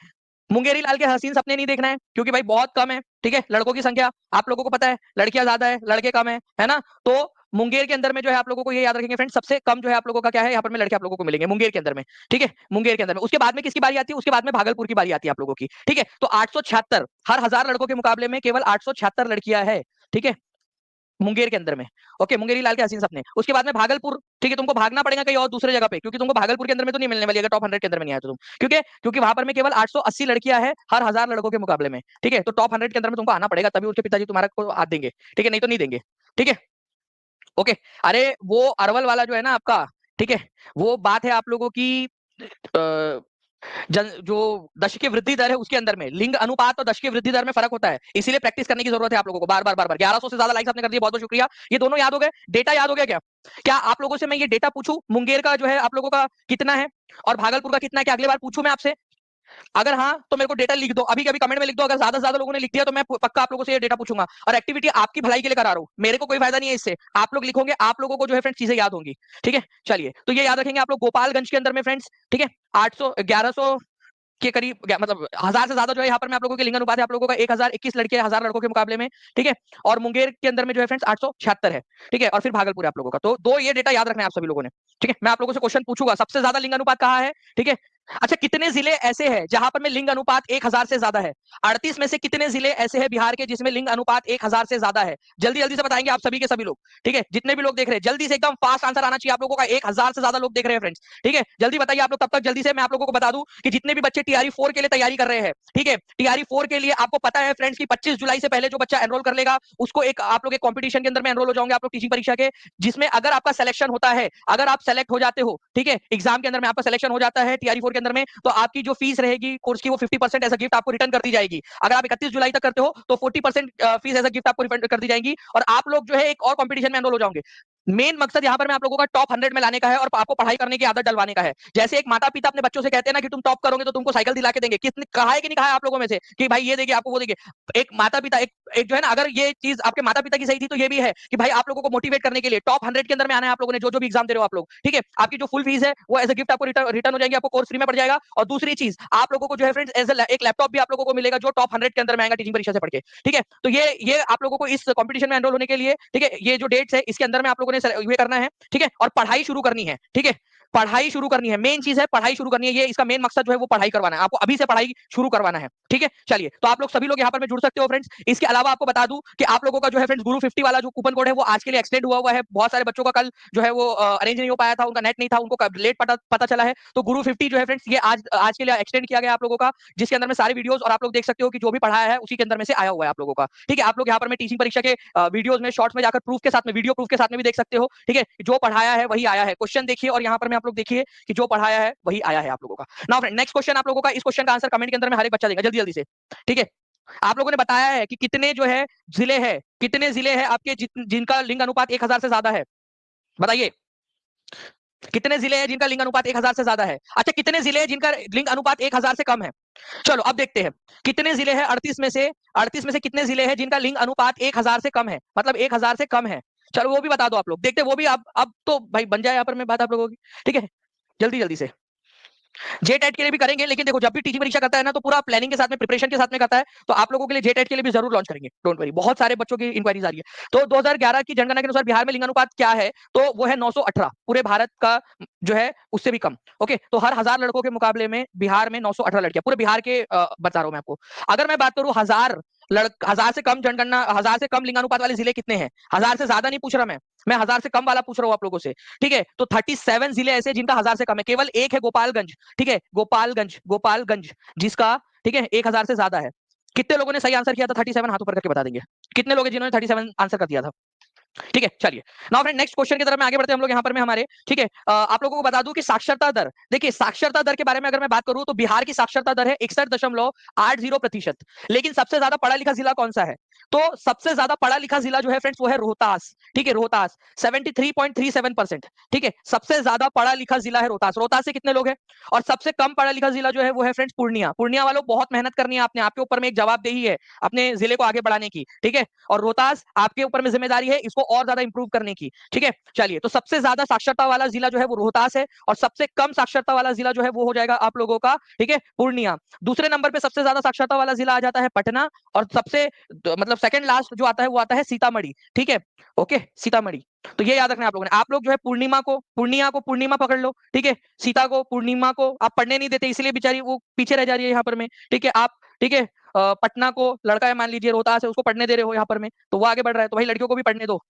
मुंगेरी लाल के हसीन सपने नहीं देखना है क्योंकि भाई बहुत कम है, ठीक है। लड़कों की संख्या आप लोगों को पता है, लड़कियां ज्यादा है लड़के कम है ना। तो मुंगेर के अंदर में जो है आप लोगों को ये याद रखेंगे फ्रेंड, सबसे कम जो है आप लोगों का क्या है यहाँ पर में, लड़के आप लोगों को मिलेंगे मुंगेर के अंदर में, ठीक है। मुंगेर के अंदर में उसके बाद में किसकी बारी आती है, उसके बाद में भागलपुर की बारी आती है आप लोगों की, ठीक है। तो 876 हर 1000 लड़कों के मुकाबले में केवल 876 लड़कियां है, ठीक है, मुंगेर के अंदर में। ओके, मुंगेरी लाल के हसीन सपने। उसके बाद में भागलपुर, ठीक है, तुमको भागना पड़ेगा कहीं और दूसरे जगह पे, क्योंकि तुमको भागलपुर के अंदर में तो नहीं मिलने वाली, अगर टॉप 100 के अंदर में नहीं आया तो तुम, क्योंकि क्योंकि वहां पर में केवल 880 लड़कियां हैं हर 1000 लड़कों के मुकाबले में, ठीक है। तो टॉप 100 के अंदर में तुमको आना पड़ेगा, तभी उनके पिताजी तुम्हारा को हाथ देंगे, ठीक है, नहीं तो नहीं देंगे, ठीक है। ओके, अरे वो अरवल वाला जो है ना आपका, ठीक है, वो बात है आप लोगों की जो दशकीय वृद्धि दर है उसके अंदर में लिंग अनुपात और दशकीय वृद्धि दर में फर्क होता है, इसीलिए प्रैक्टिस करने की जरूरत है आप लोगों को बार बार बार बार। 1100 से ज्यादा लाइक्स आपने कर दिए, बहुत बहुत शुक्रिया। ये दोनों याद हो गए, डेटा याद हो गया क्या? क्या आप लोगों से मैं ये डेटा पूछूं मुंगेर का जो है आप लोगों का कितना है और भागलपुर का कितना है, क्या अगले बार पूछूं मैं आपसे? अगर हाँ तो मेरे को डेटा लिख दो, अभी कभी कमेंट में लिख दो, अगर ज्यादा से ज्यादा लोगों ने लिख दिया तो मैं पक्का आप लोगों से ये डेटा पूछूंगा। और एक्टिविटी आपकी भलाई के लिए करा रहा हूँ, मेरे को कोई फायदा नहीं है इससे, आप लोग लिखोगे आप लोगों को जो है फ्रेंड्स चीजें याद होंगी, ठीक है। चलिए, तो ये याद रखेंगे आप लोग गोपालगंज के अंदर में फ्रेंड्स, ठीक है, 800 1100 के करीब मतलब 1000 से ज्यादा जो है यहाँ पर मैं आप लोगों के लिंग अनुपात है आप लोगों का 1021 लड़के 1000 लड़कों के मुकाबले में, ठीक है। और मुंगेर के अंदर में जो है फ्रेंड्स 876 है, ठीक है। और फिर भागलपुर है आप लोगों का। तो दो ये डेटा याद रखना है आप सभी लोगों ने, ठीक है। मैं आप लोगों से क्वेश्चन पूछूंगा, सबसे ज्यादा लिंग अनुपात कहाँ है, ठीक है। अच्छा, कितने जिले ऐसे हैं जहां पर में लिंग अनुपात 1000 से ज्यादा है? 38 में से कितने जिले ऐसे हैं बिहार के जिसमें लिंग अनुपात 1000 से ज्यादा है? जल्दी जल्दी से बताएंगे आप सभी के सभी लोग, ठीक है। जितने भी लोग देख रहे हैं जल्दी से एकदम फास्ट आंसर आना चाहिए आप लोगों का, 1000 से ज्यादा लोग देख रहे हैं फ्रेंड्स, ठीक है। जल्दी बताइए आप लोग, तब तक जल्दी से मैं आप लोगों को बता दूं कि जितने भी बच्चे टीआरई 4 के लिए तैयारी कर रहे हैं, ठीक है, टीआरई 4 के लिए आपको पता है फ्रेंड्स कि 25 जुलाई से पहले जो बच्चा एनरोल कर लेगा उसको एक आप लोग एक कंपटीशन के अंदर में एनरोल हो जाओगे आप लोग टीचिंग परीक्षा के, जिसमें अगर आपका सिलेक्शन होता है, अगर आप सेलेक्ट हो जाते हो, ठीक है, एग्जाम के अंदर में आपका सिलेक्शन हो जाता है टीआरई 4 के अंदर में, तो आपकी जो फीस रहेगी कोर्स की वो 50% एज अ गिफ्ट आपको रिटर्न कर दी जाएगी। अगर आप 31 जुलाई तक करते हो तो 40% फीस एज अ गिफ्ट आपको रिफंड कर दी जाएगी और आप लोग जो है एक और कंपटीशन में एनरोल हो जाओगे। मेन मकसद यहाँ पर मैं आप लोगों का टॉप 100 में लाने का है और आपको पढ़ाई करने की आदत डलवाने का है। जैसे एक माता पिता अपने बच्चों से कहते हैं ना कि तुम टॉप करोगे तो तुमको साइकिल दिला के देंगे, किसने कहा है कि नहीं कहा है आप लोगों में से कि भाई ये देंगे आपको वो देंगे? एक माता पिता एक जो है ना, अगर ये चीज आपके माता पिता की सही थी तो ये भी है कि भाई आप लोगों को मोटिवेट करने के लिए टॉप 100 के अंदर में आना है आप लोगों ने, जो जो भी एग्जाम दे रहे हो आप लोग, ठीक है। आपकी जो फुल फीस है वो एज अ गिफ्ट आपको रिटर्न हो जाएगी, आपको कोर्स फ्री में पड़ जाएगा। और दूसरी चीज आप लोगों को जो है फ्रेंड्स एज एक लैपटॉप भी आप लोगों को मिलेगा जो टॉप 100 के अंदर में आएगा टीचिंग परीक्षा से पढ़ के, ठीक है। तो ये आप लोगों को इस कंपटीशन में एनरोल होने के लिए, ठीक है, ये जो डेट्स है इसके अंदर में आप लोगों ने ये करना है, ठीक है। और पढ़ाई शुरू करनी है, ठीक है, पढ़ाई शुरू करनी है, मेन चीज है पढ़ाई शुरू करनी है, ये इसका मेन मकसद जो है वो पढ़ाई करवाना है, आपको अभी से पढ़ाई शुरू करवाना है, ठीक है। चलिए, तो आप लोग सभी लोग यहाँ पर में जुड़ सकते हो फ्रेंड्स। इसके अलावा आपको बता दूं कि आप लोगों का जो है फ्रेंड्स गुरु 50 वाला जो कूपन कोड है वो आज के लिए एक्सटेंड हुआ है। बहुत सारे बच्चों का कल जो है वो अरेंज नहीं हो पाया था, उनका नेट नहीं था, उनको लेट पता चला है। तो गुरु 50 जो है फ्रेंड्स ये आज के लिए एक्सटेंड किया गया आप लोगों का, जिसके अंदर में सारे वीडियोस और आप लोग देख सकते हो कि जो भी पढ़ाया है उसी के अंदर में से आया हुआ है आप लोगों का, ठीक है। आप लोग यहाँ पर में टीचिंग परीक्षा के वीडियोस में शॉर्ट्स में जाकर प्रूफ के साथ में, वीडियो प्रूफ के साथ में भी देख सकते हो, ठीक है। जो पढ़ाया है वही आया है, क्वेश्चन देखिए और यहाँ पर में आप लोग देखिए कि जो पढ़ाया है वही आया है आप लोगों का। नाउ फ्रेंड, नेक्स्ट क्वेश्चन आप लोगों का, इस क्वेश्चन का आंसर कमेंट के अंदर में हर एक बच्चा देगा जल्दी जल्दी से, ठीक है। आप लोगों ने बताया है कि कितने जो है जिले हैं, कितने जिले हैं आपके जिनका लिंग अनुपात 1000 से ज्यादा है, बताइए कितने जिले हैं जिनका लिंग अनुपात 1000 से ज्यादा है? अच्छा, कितने जिले हैं जिनका लिंग अनुपात 1000 से कम है? चलो अब देखते हैं कितने जिले हैं 38 में से कितने जिले हैं जिनका लिंग अनुपात 1000 से कम है, मतलब 1000 से कम है। चलो वो भी बता दो आप लोग, देखते हैं वो भी। अब तो भाई बन जाए यहाँ पर मैं बात आप लोगों की, ठीक है, जल्दी जल्दी से। जेटेट के लिए भी करेंगे, लेकिन देखो जब भी टीचिंग परीक्षा करता है ना तो पूरा प्लानिंग के साथ में, प्रिपरेशन के साथ में करता है। तो आप लोगों के लिए जेटेट के लिए भी जरूर लॉन्च करेंगे, डोंट वरी, बहुत सारे बच्चों की इंक्वायरीज आ रही है। तो 2011 की जनगणना के अनुसार बिहार में लिंगानुपात क्या है? तो वो है 918, पूरे भारत का जो है उससे भी कम। ओके, तो हर 1000 लड़कों के मुकाबले में बिहार में 918 लड़कियां, पूरे बिहार के बता रहा हूं मैं आपको। अगर मैं बात करूं 1000 से कम जनगणना, 1000 से कम लिंगानुपात वाले जिले कितने हैं? 1000 से ज्यादा नहीं पूछ रहा मैं 1000 से कम वाला पूछ रहा हूँ आप लोगों से, ठीक है। तो 37 जिले ऐसे जिनका 1000 से कम है, केवल एक है गोपालगंज, ठीक है, गोपालगंज जिसका, ठीक है, 1000 से ज्यादा है। कितने लोगों ने सही आंसर किया था 37? हाथ ऊपर करके बता देंगे कितने लोग हैं जिन्होंने 37 आंसर कर दिया था। ठीक है, चलिए। नाउ फ्रेंड नेक्स्ट क्वेश्चन की तरफ में आगे बढ़ते हैं हम लोग यहाँ पर में हमारे। ठीक है, आप लोगों को बता दूं कि साक्षरता दर, देखिए साक्षरता दर के बारे में अगर मैं बात करूं तो बिहार की साक्षरता दर है 61.80%। लेकिन सबसे ज्यादा पढ़ा लिखा जिला कौन सा है? तो सबसे ज्यादा पढ़ा लिखा जिला जो है फ्रेंड्स वो है रोहतास। ठीक है, रोहतास 73.37%। ठीक है, सबसे ज्यादा पढ़ा लिखा जिला है रोहतास। रोहतास से कितने लोग हैं? और सबसे कम पढ़ा लिखा जिला जो है वो है फ्रेंड्स पूर्णिया। पूर्णिया वालों बहुत मेहनत करनी है आपने, आपके ऊपर में एक जवाबदेही है अपने जिले को आगे बढ़ाने की। ठीक है, और रोहतास आपके ऊपर में जिम्मेदारी है इसको और ज्यादा इंप्रूव करने की। ठीक है, चलिए। तो सबसे ज्यादा साक्षरता वाला जिला जो है वो रोहतास है, और सबसे कम साक्षरता वाला जिला जो है वो हो जाएगा आप लोगों का, ठीक है, पूर्णिया। दूसरे नंबर पे सबसे ज्यादा साक्षरता वाला जिला आ जाता है पटना, और सबसे मतलब सेकंड लास्ट जो आता है वो आता है सीतामढ़ी। ठीक है, ओके, सीतामढ़ी। तो ये याद रखना है आप लोगों ने। आप लोग जो है पूर्णिमा को, पूर्णिया को पूर्णिमा पकड़ लो। ठीक है, सीता को, पूर्णिमा को आप पढ़ने नहीं देते, इसलिए बेचारी वो पीछे रह जा रही है यहाँ पर में। ठीक है, आप, ठीक है, पटना को, लड़का है मान लीजिए रोहतास है, उसको पढ़ने दे रहे हो यहाँ पर में, तो वो आगे बढ़ रहा है, तो भाई लड़कियों को भी पढ़ने दो।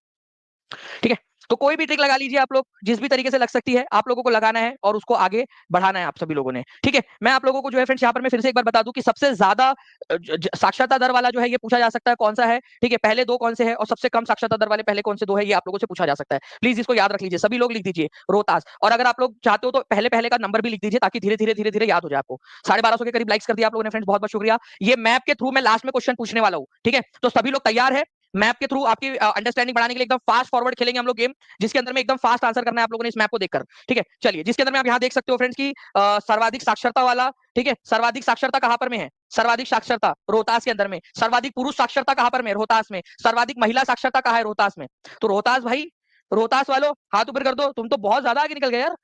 ठीक है, तो कोई भी ट्रिक लगा लीजिए आप लोग, जिस भी तरीके से लग सकती है आप लोगों को लगाना है और उसको आगे बढ़ाना है आप सभी लोगों ने। ठीक है, मैं आप लोगों को जो है फ्रेंड्स यहाँ पर मैं फिर से एक बार बता दूं कि सबसे ज्यादा साक्षरता दर वाला जो है ये पूछा जा सकता है कौन सा है। ठीक है, पहले दो कौन से है और सबसे कम साक्षरता दर वाले पहले कौन से दो है, ये आप लोगों से पूछा जा सकता है। प्लीज इसको याद रख लीजिए, सभी लोग लिख दीजिए रोहतास। और अगर आप लोग चाहते हो तो पहले पहले का नंबर भी लिख दीजिए, ताकि धीरे धीरे धीरे धीरे याद हो जाए आपको। 1250 के करीब लाइक्स कर दिया आप लोगों ने फ्रेंड्स, बहुत बहुत शुक्रिया। ये मैप के थ्रू मैं लास्ट में क्वेश्चन पूछने वाला हूँ। ठीक है, तो सभी लोग तैयार है? मैप के थ्रू आपकी अंडरस्टैंडिंग बढ़ाने के लिए एकदम फास्ट फॉरवर्ड खेलेंगे हम लोग गेम, जिसके अंदर में एकदम फास्ट आंसर करना है आप लोगों ने इस मैप को देखकर। ठीक है, चलिए। जिसके अंदर में आप यहाँ देख सकते हो फ्रेंड्स की सर्वाधिक साक्षरता वाला, ठीक है, सर्वाधिक साक्षरता कहां पर में है? सर्वाधिक साक्षरता रोहतास के अंदर में। सर्वाधिक पुरुष साक्षरता कहां पर में? रोहतास में। सर्वाधिक महिला साक्षरता कहां है? रोहतास में। तो रोहतास भाई, रोहतास वालों हाथ ऊपर कर दो, तुम तो बहुत ज्यादा आगे निकल गए यार।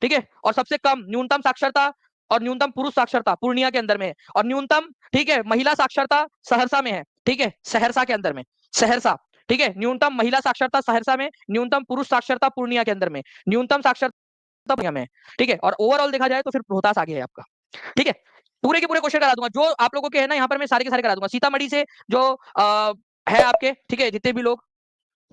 ठीक है, और सबसे कम न्यूनतम साक्षरता और न्यूनतम पुरुष साक्षरता पूर्णिया के अंदर में है, और न्यूनतम, ठीक है, महिला साक्षरता सहरसा में है। ठीक है, सहरसा के अंदर में, सहरसा। ठीक है, न्यूनतम महिला साक्षरता सहरसा में, न्यूनतम पुरुष साक्षरता पूर्णिया के अंदर में, न्यूनतम साक्षरता पूर्णिया में। ठीक है, और ओवरऑल देखा जाए तो फिर रोहतास आगे है आपका। ठीक है, पूरे के पूरे क्वेश्चन करा दूंगा जो आप लोगों के है ना यहाँ पर, मैं सारे के सारे करा दूंगा। सीतामढ़ी से जो है आपके, ठीक है, जितने भी लोग,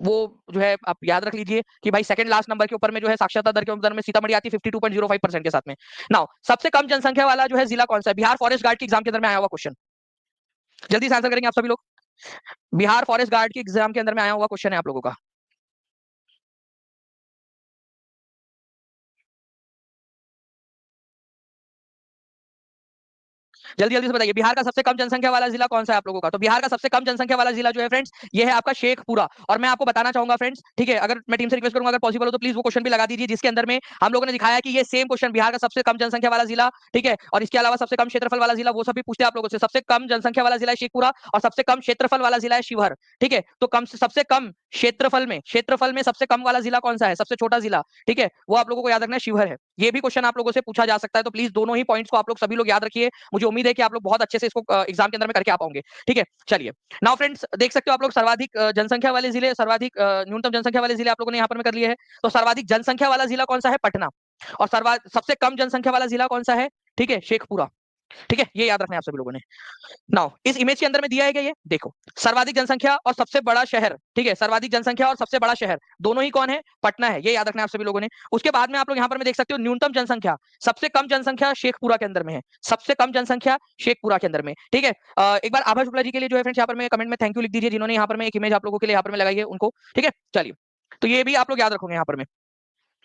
वो जो है आप याद रख लीजिए कि भाई सेकंड लास्ट नंबर के ऊपर में जो है साक्षरता दर के अंदर में सीतामढ़ी आती है 52.05% के साथ में। नाउ सबसे कम जनसंख्या वाला जो है जिला कौन सा है? बिहार फॉरेस्ट गार्ड के एग्जाम के अंदर में आया हुआ क्वेश्चन, जल्दी से आंसर करेंगे आप सभी लोग। बिहार फॉरेस्ट गार्ड के एग्जाम के अंदर में आया हुआ क्वेश्चन है आप लोगों का। जल्दी जल्दी से बताइए, बिहार का सबसे कम जनसंख्या वाला जिला कौन सा है आप लोगों का? तो बिहार का सबसे कम जनसंख्या वाला जिला जो है फ्रेंड्स, ये है आपका शेखपुरा। और मैं आपको बताना चाहूंगा फ्रेंड्स, ठीक है, अगर मैं टीम से रिक्वेस्ट करूंगा अगर पॉसिबल हो तो प्लीज वो क्वेश्चन भी लगा दीजिए, जिसके अंदर में हम लोगों ने दिखाया कि ये सेम क्वेश्चन बिहार का सबसे कम जनसंख्या वाला जिला, ठीक है, और इसके अलावा सबसे कम क्षेत्रफल वाला जिला, वो सब भी पूछते हैं आप लोगों से। सबसे कम जनसंख्या वाला जिला है शेखपुरा, और सबसे कम क्षेत्रफल वाला जिला है शिवहर। ठीक है, तो कम से सबसे कम क्षेत्रफल में सबसे कम वाला जिला कौन सा है? सबसे छोटा जिला, ठीक है, वो आप लोगों को याद रखना है, शिवहर है। ये भी क्वेश्चन आप लोगों से पूछा जा सकता है, तो प्लीज दोनों ही पॉइंट्स को आप लोग सभी लोग याद रखिए। मुझे उम्मीद है कि आप लोग बहुत अच्छे से इसको एग्जाम के अंदर में करके आ पाओगे। ठीक है, चलिए। नाउ फ्रेंड्स देख सकते हो आप लोग सर्वाधिक जनसंख्या वाले जिले, सर्वाधिक न्यूनतम जनसंख्या वाले जिले आप लोगों ने यहाँ पर में कर लिए हैं। तो सर्वाधिक जनसंख्या वाला जिला कौन सा है? पटना। और सबसे कम जनसंख्या वाला जिला कौन सा है? ठीक है, शेखपुरा। ठीक है, ये याद रखना है आप सभी लोगों ने। नाउ इस इमेज के अंदर में दिया है क्या, ये देखो, सर्वाधिक जनसंख्या और सबसे बड़ा शहर, ठीक है, सर्वाधिक जनसंख्या और सबसे बड़ा शहर दोनों ही कौन है? पटना है, ये याद रखना है आप सभी लोगों ने। उसके बाद में आप लोग यहाँ पर में देख सकते हो न्यूनतम जनसंख्या, सबसे कम जनसंख्या शेखपुरा के अंदर में है, सबसे कम जनसंख्या शेखपुरा के अंदर में। ठीक है, एक बार आभा शुक्ला जी के लिए जो है फ्रेंड्स यहाँ पर में कमेंट में थैंक यू लिख दीजिए, जिन्होंने यहाँ पर में एक इमेज आप लोगों के लिए यहाँ पर में लगाई है उनको। ठीक है, चलिए। तो ये भी आप लोग याद रखोगे यहाँ पर में।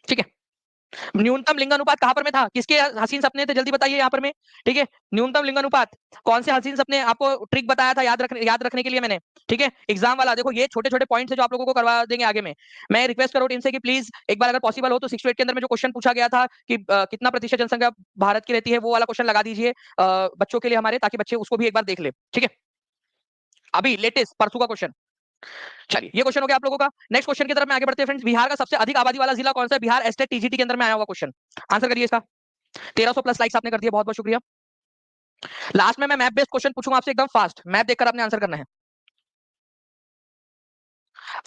ठीक है, न्यूनतम लिंगानुपात कहां पर में था? किसके हसीन सपने थे? जल्दी बताइए यहाँ पर में। ठीक है, न्यूनतम लिंगानुपात कौन से हसीन सपने, आपको ट्रिक बताया था याद रखने के लिए मैंने। ठीक है, एग्जाम वाला देखो, ये छोटे छोटे पॉइंट्स है जो आप लोगों को करवा देंगे आगे में। मैं रिक्वेस्ट करूँ टीम से कि प्लीज एक बार अगर पॉसिबल हो तो 6 to 8 के अंदर में जो क्वेश्चन पूछा गया था कि कितना प्रतिशत जनसंख्या भारत की रहती है, वो वाला क्वेश्चन लगा दीजिए बच्चों के लिए हमारे, ताकि बच्चे उसको भी एक बार देख ले। ठीक है, अभी लेटेस्ट परसों का क्वेश्चन। चलिए, ये क्वेश्चन हो गया आप लोगों का। नेक्स्ट क्वेश्चन की तरफ में आगे बढ़ते हैं फ्रेंड्स। बिहार का सबसे अधिक आबादी वाला जिला कौन सा है? बिहार एस्टेट टीजीटी के अंदर में आया हुआ क्वेश्चन, आंसर करिए इसका। 1300 प्लस लाइक्स आपने कर दिया, बहुत बहुत शुक्रिया। लास्ट में मैं मैप बेस्ड क्वेश्चन पूछूंगा आपसे एकदम फास्ट, मैप देखकर आपने आंसर करना है।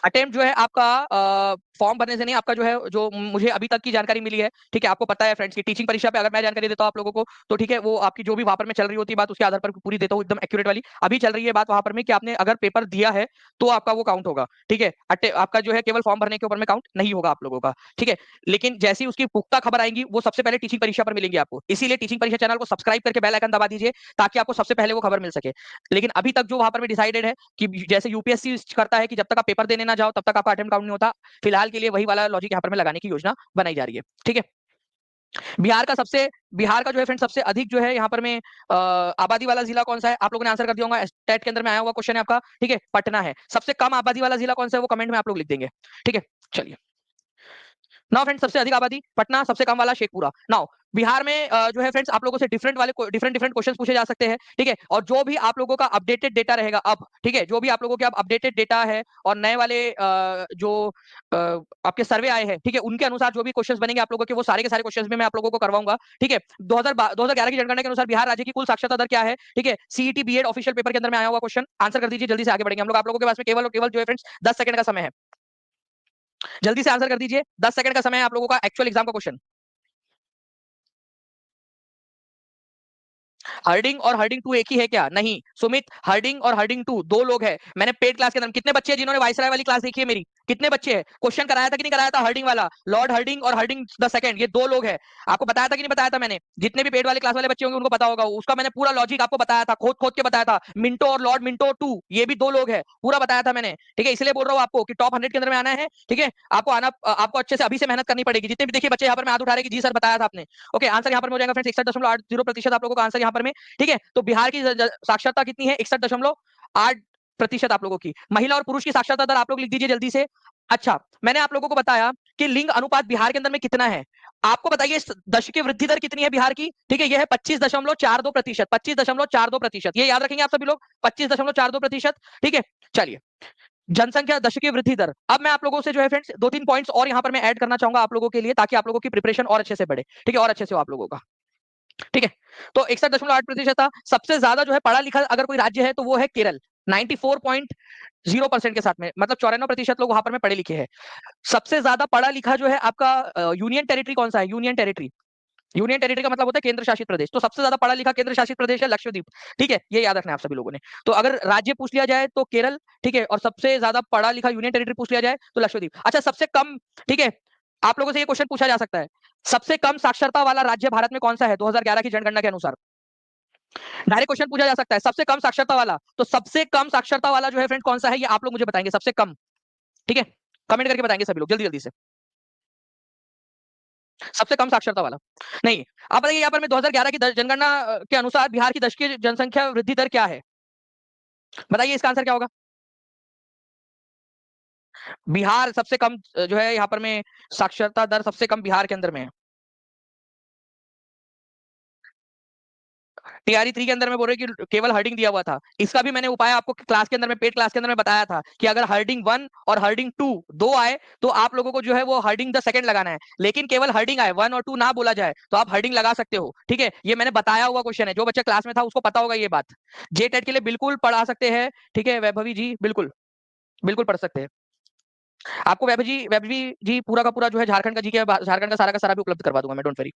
अटेम्प्ट जो है आपका फॉर्म भरने से नहीं, आपका जो है, जो मुझे अभी तक की जानकारी मिली है, ठीक है, आपको पता है फ्रेंड्स की टीचिंग परीक्षा पे अगर मैं जानकारी देता हूं आप लोगों को, तो ठीक है, वो आपकी जो भी वहां पर में चल रही होती है बात, उसके आधार पर पूरी देता हूँ एकदम एक्यूरेट वाली। अभी चल रही है बात वहां पर में कि आपने अगर पेपर दिया है तो आपका वो काउंट होगा, ठीक है, आपका जो है केवल फॉर्म भरने के ऊपर में काउंट नहीं होगा आप लोगों का, ठीक है। लेकिन जैसे ही उसकी पुख्ता खबर आएगी वो सबसे पहले टीचिंग परीक्षा पर मिलेंगी आपको, इसीलिए टीचिंग परीक्षा चैनल को सब्सक्राइब करके बेल आइकन दबा दीजिए ताकि आपको सबसे पहले वो खबर मिल सके। लेकिन अभी तक जो वहां पर में डिसाइडेड है कि जैसे यूपीएससी करता है कि जब तक आप पेपर देने ना जाओ तब तक आपका अटेम्प्ट काउंट नहीं होता, फिलहाल के लिए वही वाला लॉजिक यहाँ पर में लगाने की योजना बनाई जा रही है, ठीक है। बिहार का जो है फ्रेंड सबसे अधिक जो है यहाँ पर में आबादी वाला जिला कौन सा है, आप लोगों ने आंसर कर दिया होगा, टेट के अंदर में आया हुआ क्वेश्चन है आपका, ठीक है, पटना है। सबसे कम आबादी वाला जिला कौन सा है वो कमेंट में आप लोग लिख देंगे, ठीक है। चलिए, नाउ फ्रेंड्स सबसे अधिक आबादी पटना, सबसे कम वाला शेखपुरा। नाउ बिहार में जो है फ्रेंड्स आप लोगों से डिफरेंट क्वेश्चंस पूछे जा सकते हैं, ठीक है। और जो भी आप लोगों का अपडेटेड डेटा रहेगा अब, ठीक है, जो भी आप लोगों के अब अपडेटेड डेटा है और नए वाले जो आपके सर्वे आए हैं, ठीक है, उनके अनुसार जो भी क्वेश्चंस बनेंगे आप लोगों के, वो सारे के सारे क्वेश्चंस में मैं आप लोगों को करवाऊंगा, ठीक है। 2011 की जनगणना के अनुसार बिहार राज्य की कुल साक्षरता दर क्या है, ठीक है। सीईटी बीएड ऑफिशियल पेपर के अंदर में आया हुआ क्वेश्चन, आंसर कर दीजिए, जल्दी से आगे बढ़ेंगे हम लोग। आप लोगों के पास में केवल और केवल जो है फ्रेंड्स 10 सेकंड का समय है, जल्दी से आंसर कर दीजिए, 10 सेकंड का समय है आप लोगों का एक्चुअल एग्जाम का क्वेश्चन। हर्डिंग और हर्डिंग टू एक ही है क्या? नहीं सुमित, हर्डिंग और हर्डिंग टू दो लोग हैं। मैंने पेड क्लास के अंदर, कितने बच्चे हैं जिन्होंने वाइसराय वाली क्लास देखी है मेरी? कितने बच्चे हैं? क्वेश्चन कराया था कि नहीं कराया था हर्डिंग वाला, लॉर्ड हर्डिंग और हर्डिंग द सेकंड, ये दो लोग हैं। आपको बताया था कि नहीं बताया था मैंने? जितने भी पेड वाले क्लास वाले बच्चे होंगे उनको पता होगा, उसका मैंने पूरा लॉजिक आपको बताया था, खोद खोद के बताया था। मिंटो और लॉर्ड मिंटो टू, ये भी दो लोग हैं, पूरा बताया था मैंने, ठीक है। इसलिए बोल रहा हूँ आपको कि टॉप 100 के अंदर में आना है, ठीक है। आपको आना, आपको अच्छे से अभी से मेहनत करनी पड़ेगी। जितने भी देखिए बच्चे यहाँ पर मैं हाथ उठा रहे कि जी सर बताया था आपने, ओके, आंसर यहाँ पर हो जाएगा फ्रेंड्स 61.80% आप लोगों का आंसर यहाँ पर में, ठीक है। तो बिहार की साक्षरता कितनी है? 61.8% आप लोगों की। महिला और पुरुष की साक्षरता दर आप लोग लिख दीजिए जल्दी से। अच्छा, मैंने आप लोगों को बताया कि लिंग अनुपात बिहार के अंदर में कितना है। आपको बताइए इस दशकीय वृद्धि दर कितनी है बिहार की, ठीक है। यह है 25.42%, 25.42%, ये याद रखेंगे आप सभी लोग, 25.42%, ठीक है। चलिए, जनसंख्या दशकीय वृद्धि दर, अब मैं आप लोगों से जो है फ्रेंड्स दो तीन पॉइंट्स और यहां पर मैं ऐड करना चाहूंगा आप लोगों के लिए, ताकि आप लोगों की प्रिपरेशन और अच्छे से बढ़े, ठीक है, और अच्छे से हो आप लोगों का, ठीक है। तो 61.8% था। सबसे ज्यादा जो है पढ़ा लिखा अगर कोई राज्य है तो वो है केरल, 94.0% के साथ में, मतलब 94% लोग वहां पर में पढ़े लिखे हैं। सबसे ज्यादा पढ़ा लिखा जो है आपका यूनियन टेरिटरी कौन सा है? यूनियन टेरिटरी, यूनियन टेरिटरी का मतलब होता है केंद्र शासित प्रदेश, तो सबसे ज्यादा पढ़ा लिखा केंद्र शासित प्रदेश है लक्षद्वीप, ठीक है, ये याद रखना है आप सभी लोगों ने। तो अगर राज्य पूछ लिया जाए तो केरल, ठीक है, और सबसे ज्यादा पढ़ा लिखा यूनियन टेरिटरी पूछ लिया जाए तो लक्षद्वीप। अच्छा, सबसे कम, ठीक है, आप लोगों से ये क्वेश्चन पूछा जा सकता है, सबसे कम साक्षरता वाला राज्य भारत में कौन सा है 2011 की जनगणना के अनुसार? डायरेक्ट क्वेश्चन पूछा जा सकता है, सबसे कम साक्षरता वाला, तो सबसे कम साक्षरता वाला जो है फ्रेंड कौन सा है, ये आप लोग मुझे बताएंगे, सबसे कम, ठीक है, कमेंट करके बताएंगे सभी लोग जल्दी जल्दी से। सबसे कम साक्षरता वाला नहीं। आप बताइए यहाँ पर मैं 2011 की जनगणना के अनुसार बिहार की दशकीय जनसंख्या वृद्धि दर क्या है? बताइए इसका आंसर क्या होगा? बिहार सबसे कम जो है यहाँ पर में साक्षरता दर सबसे कम बिहार के अंदर में है। टीआरई 3 के अंदर में बोल रहे कि केवल हर्डिंग दिया हुआ था, इसका भी मैंने उपाय आपको क्लास के अंदर में, पेड क्लास के अंदर में बताया था कि अगर हर्डिंग 1 और हर्डिंग 2 दो आए तो आप लोगों को जो है वो हर्डिंग द सेकंड लगाना है। लेकिन केवल हर्डिंग आए 1 और 2 ना बोला जाए तो आप हर्डिंग लगा सकते हो, ठीक है। ये मैंने बताया हुआ क्वेश्चन है, जो बच्चा क्लास में था उसको पता होगा ये बात। जे टेट के लिए बिल्कुल पढ़ा सकते हैं, ठीक है वैभवी जी, बिल्कुल बिल्कुल पढ़ सकते हैं। आपको वैभवी जी पूरा का पूरा जो है झारखंड का जी के, झारखंड का सारा भी उपलब्ध करवा दूंगा मैं, डोंट वरी।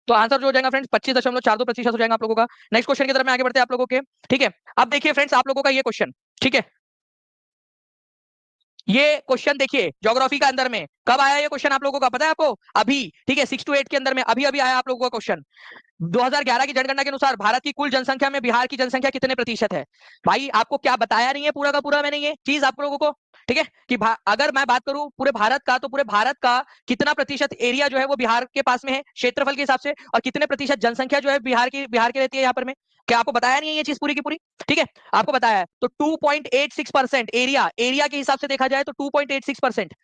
तो आंसर जो हो जाएगा फ्रेंड्स 25.42% हो जाएगा आप लोगों का। नेक्स्ट क्वेश्चन की तरफ में आगे बढ़ते हैं आप लोगों के, ठीक है। अब देखिए फ्रेंड्स आप लोगों का ये क्वेश्चन, ठीक है, ये क्वेश्चन देखिए ज्योग्राफी का अंदर में कब आया ये क्वेश्चन आप लोगों का पता है आपको? अभी, ठीक है, 6 to 8 के अंदर में अभी अभी आया आप लोगों का क्वेश्चन। 2011 की जनगणना के अनुसार भारत की कुल जनसंख्या में बिहार की जनसंख्या कितने प्रतिशत है? भाई आपको क्या बताया नहीं है पूरा का पूरा मैंने ये चीज आप लोगों को, ठीक है, कि अगर मैं बात करूं पूरे भारत का, तो पूरे भारत का कितना प्रतिशत एरिया जो है वो बिहार के पास में है क्षेत्रफल के हिसाब से, और कितने प्रतिशत जनसंख्या जो है बिहार की रहती है यहाँ पर में, क्या आपको बताया नहीं है ये चीज पूरी की पूरी? ठीक है, आपको बताया है। तो 2.86% एरिया, एरिया के हिसाब से देखा जाए तो 2.86%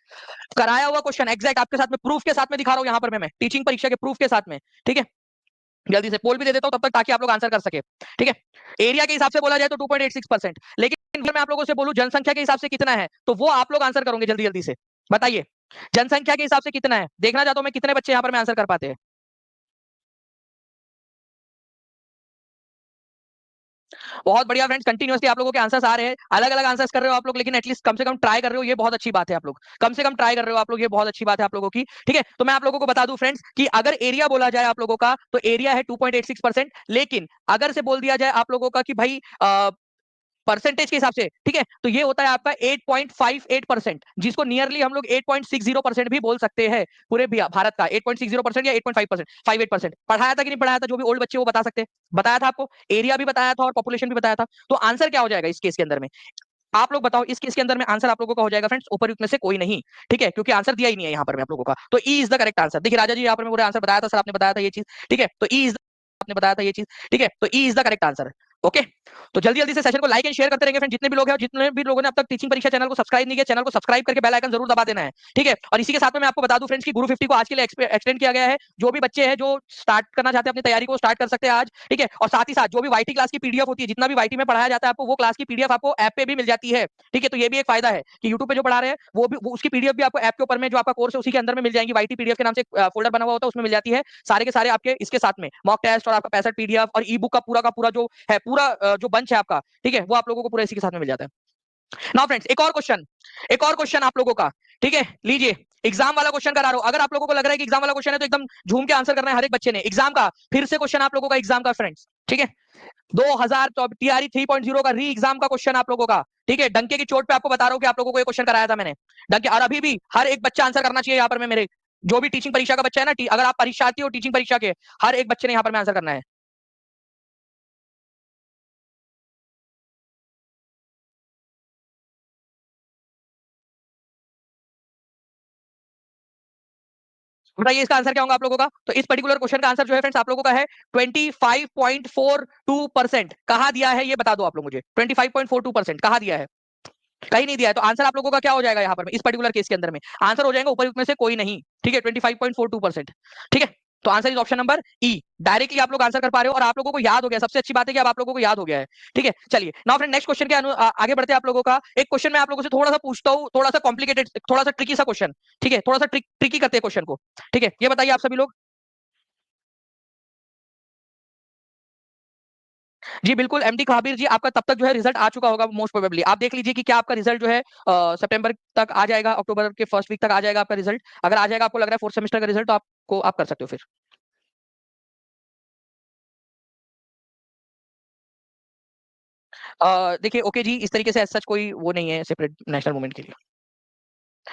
कराया हुआ क्वेश्चन, एग्जैक्ट आपके साथ में प्रूफ के साथ में दिखा रहा हूं यहाँ पर मैं टीचिंग परीक्षा के प्रूफ के साथ में, ठीक है। जल्दी से पोल भी दे देता हूं तब तक, ताकि आप लोग आंसर कर सके, ठीक है। एरिया के हिसाब से बोला जाए तो 2.86%, लेकिन फिर मैं आप लोगों से बोलूं जनसंख्या के हिसाब से कितना है, तो वो आप लोग आंसर करोगे जल्दी जल्दी से। बताइए जनसंख्या के हिसाब से कितना है, देखना चाहता हूं मैं कितने बच्चे यहाँ पर मैं आंसर कर पाते हैं। बहुत बढ़िया फ्रेंड्स, कंटिन्यूअसली आप लोगों के आंसर्स आ रहे हैं, अलग अलग आंसर्स कर रहे हो आप लोग, लेकिन एटलीस्ट कम से कम ट्राई कर रहे हो, ये बहुत अच्छी बात है। आप लोग कम से कम ट्राई कर रहे हो आप लोग, ये बहुत अच्छी बात है आप लोगों की। ठीक है, तो मैं आप लोगों को बता दूं फ्रेंड्स कि अगर एरिया बोला जाए आप लोगों का, तो एरिया है 2.86%। लेकिन अगर से बोल दिया जाए आप लोगों का कि भाई परसेंटेज के हिसाब से, ठीक है, तो ये होता है आपका 8.58%, जिसको नियरली हम लोग 8.60% भी बोल सकते हैं। पूरे भारत का 8.60% या 8.5%, 58%। पढ़ाया था कि नहीं पढ़ाया था, जो भी ओल्ड बच्चे वो बता सकते हैं। बताया था आपको, एरिया भी बताया था और पॉपुलेशन भी बताया था। तो आंसर क्या हो जाएगा इस केस के अंदर में? आप लोग बताओ, इस केस के अंदर में आंसर आप लोगों का हो जाएगा फ्रेंड्स उपरयुक्त में से कोई नहीं। ठीक है, क्योंकि आंसर दिया ही नहीं है यहाँ पर मैं आप लोगों का। तो E is the correct answer. देखिए राजा जी, यहाँ पर मैं पूरा आंसर बताया था सर, आपने बताया था ये चीज। ठीक है, तो ई इज, आपने बताया था ये चीज। ठीक है, तो E is the correct answer. Okay, तो जल्दी जल्दी से सेशन को लाइक एंड शेयर करते रहेंगे फ्रेंड, जितने भी लोग हैं, जितने भी लोगों ने अब तक टीचिंग परीक्षा चैनल को सब्सक्राइब नहीं किया, चैनल को सब्सक्राइब करके बेल आइकन जरूर दबा देना है। ठीक है, और इसी के साथ में मैं आपको बता दूं फ्रेंड्स कि गुरु 50 को आज के लिए एक्सटेंड किया गया है। जो भी बच्चे हैं जो स्टार्ट करना चाहते हैं अपनी तैयारी को, स्टार्ट कर सकते हैं आज। ठीक है, और साथ ही साथ जो भी वाईटी क्लास की पीडीएफ होती है, जितना भी वाईटी में पढ़ाया जाता है आपको, वो क्लास की पीडीएफ आपको ऐप पे भी मिल जाती है। ठीक है, तो ये भी एक फायदा है कि यूट्यूब पे जो पढ़ा रहे हैं वो भी, उसकी पीडीएफ भी आपको ऐप के ऊपर में जो आपका कोर्स है उसी के अंदर में मिल जाएगी। वाईटी पीडीएफ के नाम से फोल्डर बना हुआ होता है, उसमें मिल जाती है सारे के सारे आपके। इसके साथ में मॉक टेस्ट और आपका 65 पीडीएफ और ई बुक का पूरा जो है, पूरा जो बंच है आपका, ठीक है, वो आप लोगों को पूरा इसी के साथ में मिल जाता है। नाउ फ्रेंड्स, एक और क्वेश्चन आप लोगों का। ठीक है, लीजिए, एग्जाम वाला क्वेश्चन करा रहा हूं। अगर आप लोगों को लग रहा है कि एग्जाम वाला क्वेश्चन है, तो एकदम झूम के आंसर करना है हर एक बच्चे ने एग्जाम का। फिर से क्वेश्चन आप लोगों का एग्जाम का फ्रेंड्स। ठीक है, 2000 टीआरई 3.0 का री एग्जाम का क्वेश्चन आप लोगों का। ठीक है, डंके की चोट पे आपको बता रहा हूं कि आप लोगों को ये क्वेश्चन कराया था मैंने डंके, और अभी भी हर एक बच्चा आंसर करना चाहिए यहाँ पर। मैं मेरे जो भी टीचिंग परीक्षा का बच्चा है ना, अगर आप परीक्षार्थी हो टीचिंग परीक्षा के, हर एक बच्चे ने यहाँ पर में आंसर करना है। बताइए इसका आंसर क्या होगा आप लोगों का? तो इस पर्टिकुलर क्वेश्चन का आंसर जो है फ्रेंड्स आप लोगों का है 25.42%। कहा दिया है ये बता दो आप लोग मुझे, 25.42% कहा दिया है? कहीं नहीं दिया है। तो आंसर आप लोगों का क्या हो जाएगा यहाँ पर इस पर्टिकुलर केस के अंदर में? आंसर हो जाएगा ऊपर में से कोई नहीं। ठीक है, 25.42%। ठीक है, तो answer is option number E. Directly आप लोग आंसर कर पा रहे हो और आप लोगों को याद हो गया। सबसे अच्छी बात है कि अब आप लोगों को याद हो गया है। ठीक है, चलिए नाउ फ्रेंड नेक्स्ट क्वेश्चन के आगे बढ़ते हैं। आप लोगों का एक क्वेश्चन मैं आप लोगों से थोड़ा सा पूछता हूँ, थोड़ा सा कॉम्प्लिकेटेड, थोड़ा सा ट्रिकी सा क्वेश्चन। ठीक है, थोड़ा सा ट्रिकी करते हैं क्वेश्चन को। ठीक है, ये बताइए आप सभी लोग। जी बिल्कुल एमडी कहाबीर जी, आपका तब तक जो है रिजल्ट आ चुका होगा मोस्ट प्रोबेबली। आप देख लीजिए कि क्या आपका रिजल्ट जो है सितंबर तक आ जाएगा, अक्टूबर के फर्स्ट वीक तक आ जाएगा आपका रिजल्ट। अगर आ जाएगा, आपको लग रहा है फोर्थ सेमेस्टर का रिजल्ट, तो आपको आप कर सकते हो फिर। देखिए ओके जी, इस तरीके से सच कोई वो नहीं है सेपरेट नेशनल मूवमेंट के लिए।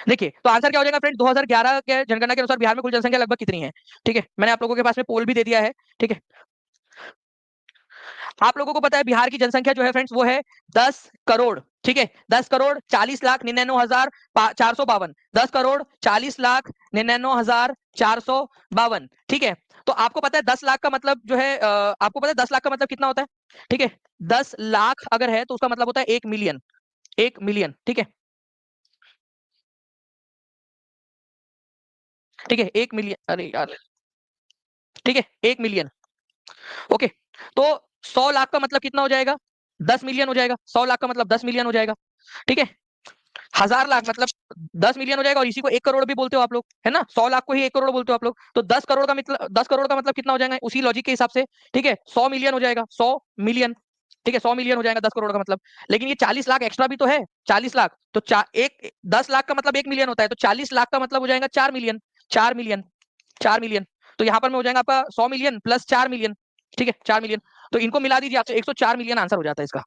देखिए, तो आंसर क्या हो जाएगा फ्रेंड? 2011 के जनगणना के अनुसार बिहार में कुल जनसंख्या लगभग कितनी है? ठीक है, मैंने आप लोगों के पास में पोल भी दे दिया है। ठीक है, आप लोगों को पता है बिहार की जनसंख्या जो है फ्रेंड्स वो है 10 करोड़। ठीक है, 10 करोड़ 40 लाख 99 हजार 452। 10 करोड़ 40 लाख 99 हजार 452। ठीक है, तो आपको पता है 10 लाख का मतलब जो है आपको पता है 10 लाख का मतलब कितना होता है? ठीक है, 10 लाख अगर है तो उसका मतलब होता है 1 मिलियन। 1 मिलियन, ठीक है। ठीक है, 1 मिलियन, अरे यार, ठीक है, 1 मिलियन। ओके, तो 100 लाख का मतलब कितना हो जाएगा? 10 मिलियन हो जाएगा। 100 लाख का मतलब 10 मिलियन हो जाएगा। ठीक है, 1000 लाख मतलब 10 मिलियन हो जाएगा, और इसी को 1 करोड़ भी बोलते हो आप लोग, है ना? 100 लाख को ही 1 करोड़ बोलते हो आप लोग। तो 10 करोड़ का मतलब, 10 करोड़ का मतलब कितना हो जाएगा उसी लॉजिक के हिसाब से? ठीक है, 100 मिलियन हो जाएगा, 100 मिलियन। ठीक है, 100 मिलियन हो जाएगा 10 करोड़ का मतलब। लेकिन ये 40 लाख एक्स्ट्रा भी तो है। 40 लाख तो एक 10 लाख का मतलब 1 मिलियन होता है, तो 40 लाख का मतलब हो जाएगा 4 मिलियन। 4 million, 4 million. तो यहाँ पर में हो जाएगा आपका 100 मिलियन प्लस 4 मिलियन। ठीक है, 4 मिलियन। तो इनको मिला दीजिए आपसे, 104 मिलियन आंसर हो जाता है इसका।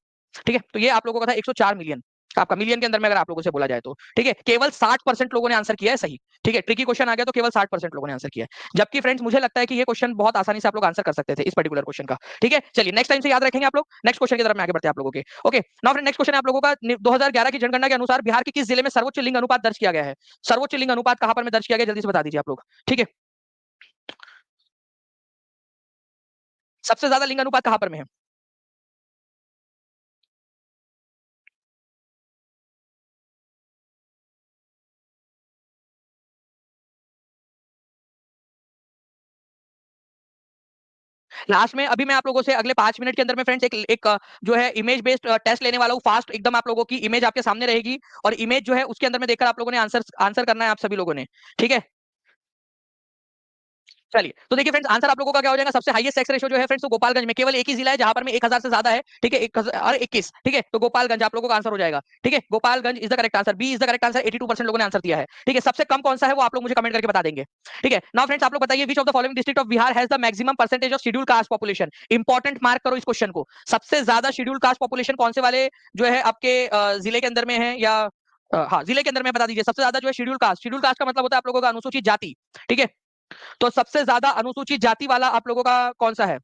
ठीक है, तो ये आप लोगों का था 104 मिलियन आपका, मिलियन के अंदर में अगर आप लोगों से बोला जाए तो। ठीक है, केवल 60% लोगों ने आंसर किया है सही। ठीक है, ट्रिकी क्वेश्चन आ गया तो केवल 60% लोगों ने आंसर किया है। जबकि फ्रेंड्स मुझे लगता है कि ये क्वेश्चन बहुत आसानी से आप लोग आंसर कर सकते थे इस पर्टिकुलर क्वेश्चन का। ठीक है, चलिए नेक्स्ट टाइम से याद रखेंगे आप लोग। नेक्स्ट क्वेश्चन की तरफ में आगे बढ़ते हैं आप लोगों के। Okay, now friend next question है आप लोगों का। 2011 की जनगणना के अनुसार बिहार के किस जिले में सर्वोच्च लिंग अनुपात दर्ज किया गया है? सर्वोच्च लिंग अनुपात कहां पर में दर्ज किया गया, जल्दी से बता दीजिए आप लोग। ठीक है, सबसे ज्यादा लिंग अनुपात कहां पर में है? लास्ट में अभी मैं आप लोगों से अगले 5 मिनट के अंदर में फ्रेंड्स एक जो है इमेज बेस्ड टेस्ट लेने वाला हूँ। फास्ट एकदम आप लोगों की इमेज आपके सामने रहेगी, और इमेज जो है उसके अंदर में देखकर आप लोगों ने आंसर आंसर करना है आप सभी लोगों ने। ठीक है, चलिए तो देखिए फ्रेंड्स, आंसर आप लोगों का क्या हो जाएगा। सबसे हाईएस्ट सेक्स रेशो जो है फ्रेंड्स, तो गोपालगंज में केवल एक ही जिला है जहां पर में 1000 से ज्यादा है। ठीक है, 1021। ठीक है, तो गोपालगंज आप लोगों का आंसर हो जाएगा। ठीक है, Gopalganj is the correct answer, B is the correct answer. 82% लोगों ने आंसर दिया है। ठीक है, सबसे कम कौन सा है वो आप लोग मुझे कमेंट करके बता देंगे। ठीक है, नाउ फ्रेंड्स आप लोग बताइए, which of the following district of Bihar has the maximum percentage of schedule caste population. Important mark करो इस क्वेश्चन को। सबसे ज्यादा शेड्यूल कास्ट पॉपुलेशन कौन से वाले जो है आपके जिले के अंदर में है, या हाँ जिले के अंदर में बता दीजिए। सबसे ज्यादा जो है शेड्यूल कास्ट का मतलब होता है आप लोगों का अनुसूचित जाति। ठीक है, तो सबसे ज्यादा अनुसूचित जाति वाला आप लोगों का कौन सा है।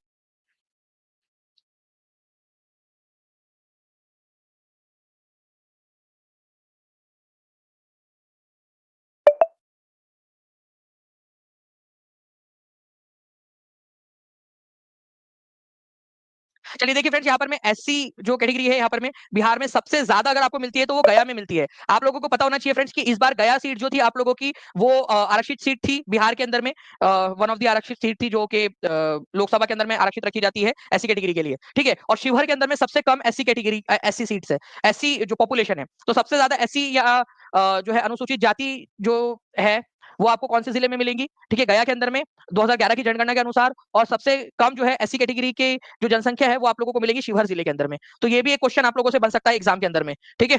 चलिए देखिए फ्रेंड्स, यहाँ पर में एससी जो कैटेगरी है यहाँ पर में बिहार में सबसे ज्यादा अगर आपको मिलती है तो वो गया में मिलती है। आप लोगों को पता होना चाहिए फ्रेंड्स कि इस बार गया सीट जो थी आप लोगों की, वो आरक्षित सीट थी बिहार के अंदर में। वन ऑफ द आरक्षित सीट थी जो कि लोकसभा के अंदर में आरक्षित रखी जाती है एससी कैटेगरी के लिए। ठीक है, और शिवहर के अंदर में सबसे कम एससी कैटेगरी एससी सीट्स है, एससी जो पॉपुलेशन है। तो सबसे ज्यादा एससी या जो है अनुसूचित जाति जो है वो आपको कौन से जिले में मिलेंगी। ठीक है, गया के अंदर में 2011 की जनगणना के अनुसार। और सबसे कम जो है एससी कैटेगरी के जो जनसंख्या है वो आप लोगों को मिलेगी शिवहर जिले के अंदर में। तो ये भी एक क्वेश्चन आप लोगों से बन सकता है एग्जाम के अंदर में। ठीक है,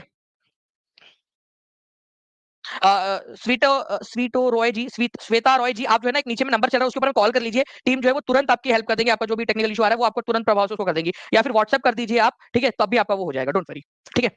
स्वीटो रॉय जी, श्वेता रॉय जी, आप जो है ना एक नीचे में नंबर चल रहा है उसके ऊपर कॉल कर लीजिए। टीम जो है वो तुरंत आपकी हेल्प कर देंगे। आपका जो भी टेक्निकल इशू आ रहा है वो आपको तुरंत प्रभाव से उसको कर देंगी, या फिर व्हाट्सएप कर दीजिए आप। ठीक है, तब भी आपका वो हो जाएगा, डोंट वरी। ठीक है,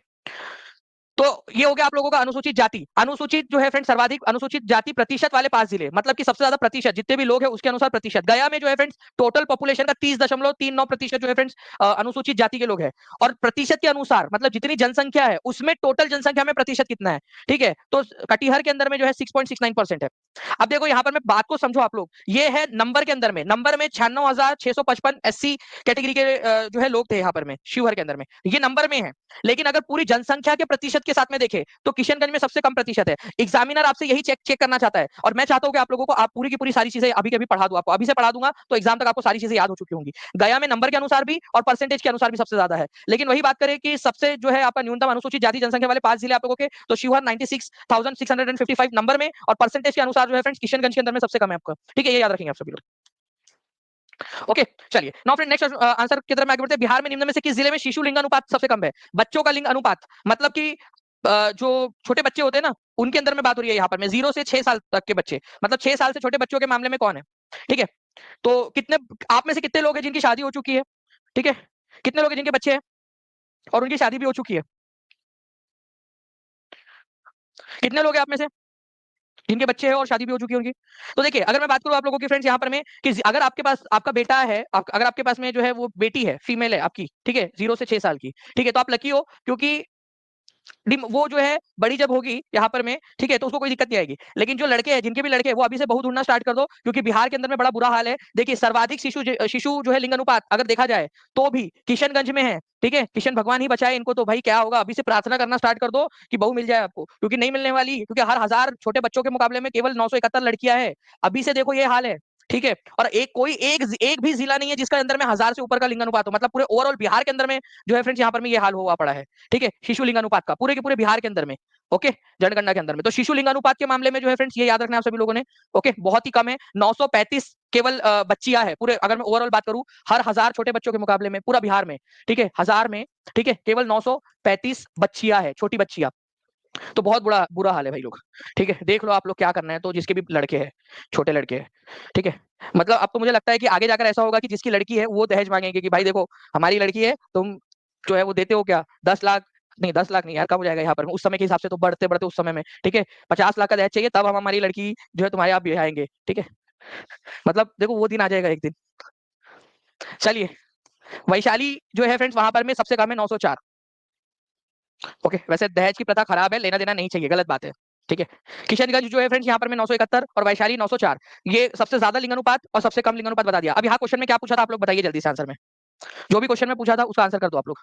तो ये हो गया आप लोगों का अनुसूचित जाति। अनुसूचित जो है फ्रेंड सर्वाधिक अनुसूचित जाति प्रतिशत वाले 5 जिले, मतलब कि सबसे ज्यादा प्रतिशत जितने भी लोग हैं उसके अनुसार प्रतिशत। गया में जो है फ्रेंड्स टोटल पॉपुलेशन का 30.39% जो है फ्रेंड्स अनुसूचित जाति के लोग हैं। और प्रतिशत के अनुसार मतलब जितनी जनसंख्या है उसमें टोटल जनसंख्या में प्रतिशत कितना है। ठीक है, तो कटिहार के अंदर में जो है 6.69% है। अब देखो यहाँ पर मैं बात को समझो आप लोग, ये है नंबर के अंदर में, नंबर में 96,655 एससी कैटेगरी के जो है लोग थे यहाँ पर में शिवहर के अंदर में, ये नंबर में है। लेकिन अगर पूरी जनसंख्या के प्रतिशत के साथ में देखें तो किशनगंज में सबसे कम प्रतिशत है। एग्जामिनर आपसे यही चेक चेक करना चाहता है, और मैं चाहता हूं कि आप लोगों को आप पूरी की पूरी सारी चीजें अभी के अभी पढ़ा दूं। आपको अभी से पढ़ा दूंगा तो एग्जाम तक आपको सारी चीजें याद हो चुकी होंगी। गया में नंबर के अनुसार भी और परसेंटेज के अनुसार भी सबसे ज्यादा है। लेकिन वही बात करें कि सबसे जो है आपका न्यूनतम अनुसूचित जाति जनसंख्या वाले 5 जिले आप लोगों के, तो शिवहर 96,655 नंबर में, और परसेंटेज के अनुसार जो है फ्रेंड्स किशनगंज के अंदर में सबसे कम है आपका। ठीक है, ये याद रखेंगे आप सभी लोग। ओके, चलिए नाउ फ्रेंड नेक्स्ट आंसर की तरफ में आगे बढ़ते हैं। बिहार में निम्न में से किस जिले में शिशु लिंग अनुपात सबसे कम है। बच्चों का लिंग अनुपात मतलब कि जो छोटे बच्चे होते हैं ना उनके अंदर में बात हो रही है यहाँ पर में, 0 से 6 साल तक के बच्चे, मतलब 6 साल से छोटे बच्चों के मामले में कौन है। ठीक है, तो कितने आप में से कितने लोग हैं जिनकी शादी हो चुकी है। ठीक है, कितने लोग हैं जिनके बच्चे हैं और उनकी शादी भी हो चुकी है। कितने लोग हैं आप में से जिनके बच्चे हैं और शादी भी हो चुकी है उनकी। तो देखिए अगर मैं बात करूं आप लोगों की फ्रेंड्स यहाँ पर में कि अगर आपके पास आपका बेटा है, अगर आपके पास में जो है वो बेटी है, फीमेल है आपकी, ठीक है, 0 से 6 साल की। ठीक है, तो आप लकी हो, क्योंकि वो जो है बड़ी जब होगी यहाँ पर में, ठीक है, तो उसको कोई दिक्कत नहीं आएगी। लेकिन जो लड़के हैं, जिनके भी लड़के हैं, वो अभी से बहू ढूंढना स्टार्ट कर दो, क्योंकि बिहार के अंदर में बड़ा बुरा हाल है। देखिए सर्वाधिक शिशु जो है लिंग अनुपात अगर देखा जाए तो भी किशनगंज में है। ठीक है, किशन भगवान ही बचाए इनको, तो भाई क्या होगा, अभी से प्रार्थना करना स्टार्ट कर दो कि बहू मिल जाए आपको, क्योंकि नहीं मिलने वाली, क्योंकि हर 1000 छोटे बच्चों के मुकाबले में केवल 971 लड़कियां हैं। अभी से देखो ये हाल है। ठीक है, और एक भी जिला नहीं है जिसका अंदर में 1000 से ऊपर का लिंग अनुपात हो, मतलब पूरे ओवरऑल बिहार के अंदर में जो है फ्रेंड्स यहाँ पर में ये हाल हुआ पड़ा है। ठीक है, शिशु लिंग अनुपात का पूरे के पूरे बिहार के अंदर में। ओके, जनगणना के अंदर में तो शिशु लिंग अनुपात के मामले में जो है फ्रेंड्स ये याद रखना है आप सभी लोगों ने। ओके, बहुत ही कम है, 935 केवल बच्चियां है पूरे, अगर मैं ओवरऑल बात करूं हर 1000 छोटे बच्चों के मुकाबले में पूरा बिहार में। ठीक है, 1000 में, ठीक है, केवल 935 बच्चियां है, छोटी बच्चियां। तो बहुत बुरा बुरा हाल है भाई लोग। ठीक है, देख लो आप लोग क्या करना है, तो जिसके भी लड़के हैं, छोटे लड़के हैं। ठीक है, मतलब अब तो मुझे लगता है कि आगे जाकर ऐसा होगा कि जिसकी लड़की है वो दहेज मांगेंगे कि भाई देखो हमारी लड़की है, तुम जो है वो देते हो क्या, 10 लाख, नहीं 10 लाख नहीं यार, कम हो जाएगा यहाँ पर उस समय के हिसाब से, तो बढ़ते बढ़ते उस समय में, ठीक है, 50 लाख का दहेज चाहिए तब हम हमारी लड़की जो है तुम्हारे यहाँ आएंगे। ठीक है, मतलब देखो वो दिन आ जाएगा एक दिन। चलिए, वैशाली जो है फ्रेंड्स वहां पर में सबसे कम है 904। ओके, वैसे दहेज की प्रथा खराब है, लेना देना नहीं चाहिए, गलत बात है। ठीक है, किशनगंज जो है फ्रेंड्स यहाँ पर में 971 और वैशाली 904, ये सबसे ज्यादा लिंग अनुपात और सबसे कम लिंग अनुपात बता दिया। अब यहाँ क्वेश्चन में क्या पूछा था आप लोग बताइए जल्दी से आंसर में, जो भी क्वेश्चन में पूछा था उसका आंसर कर दो आप लोग।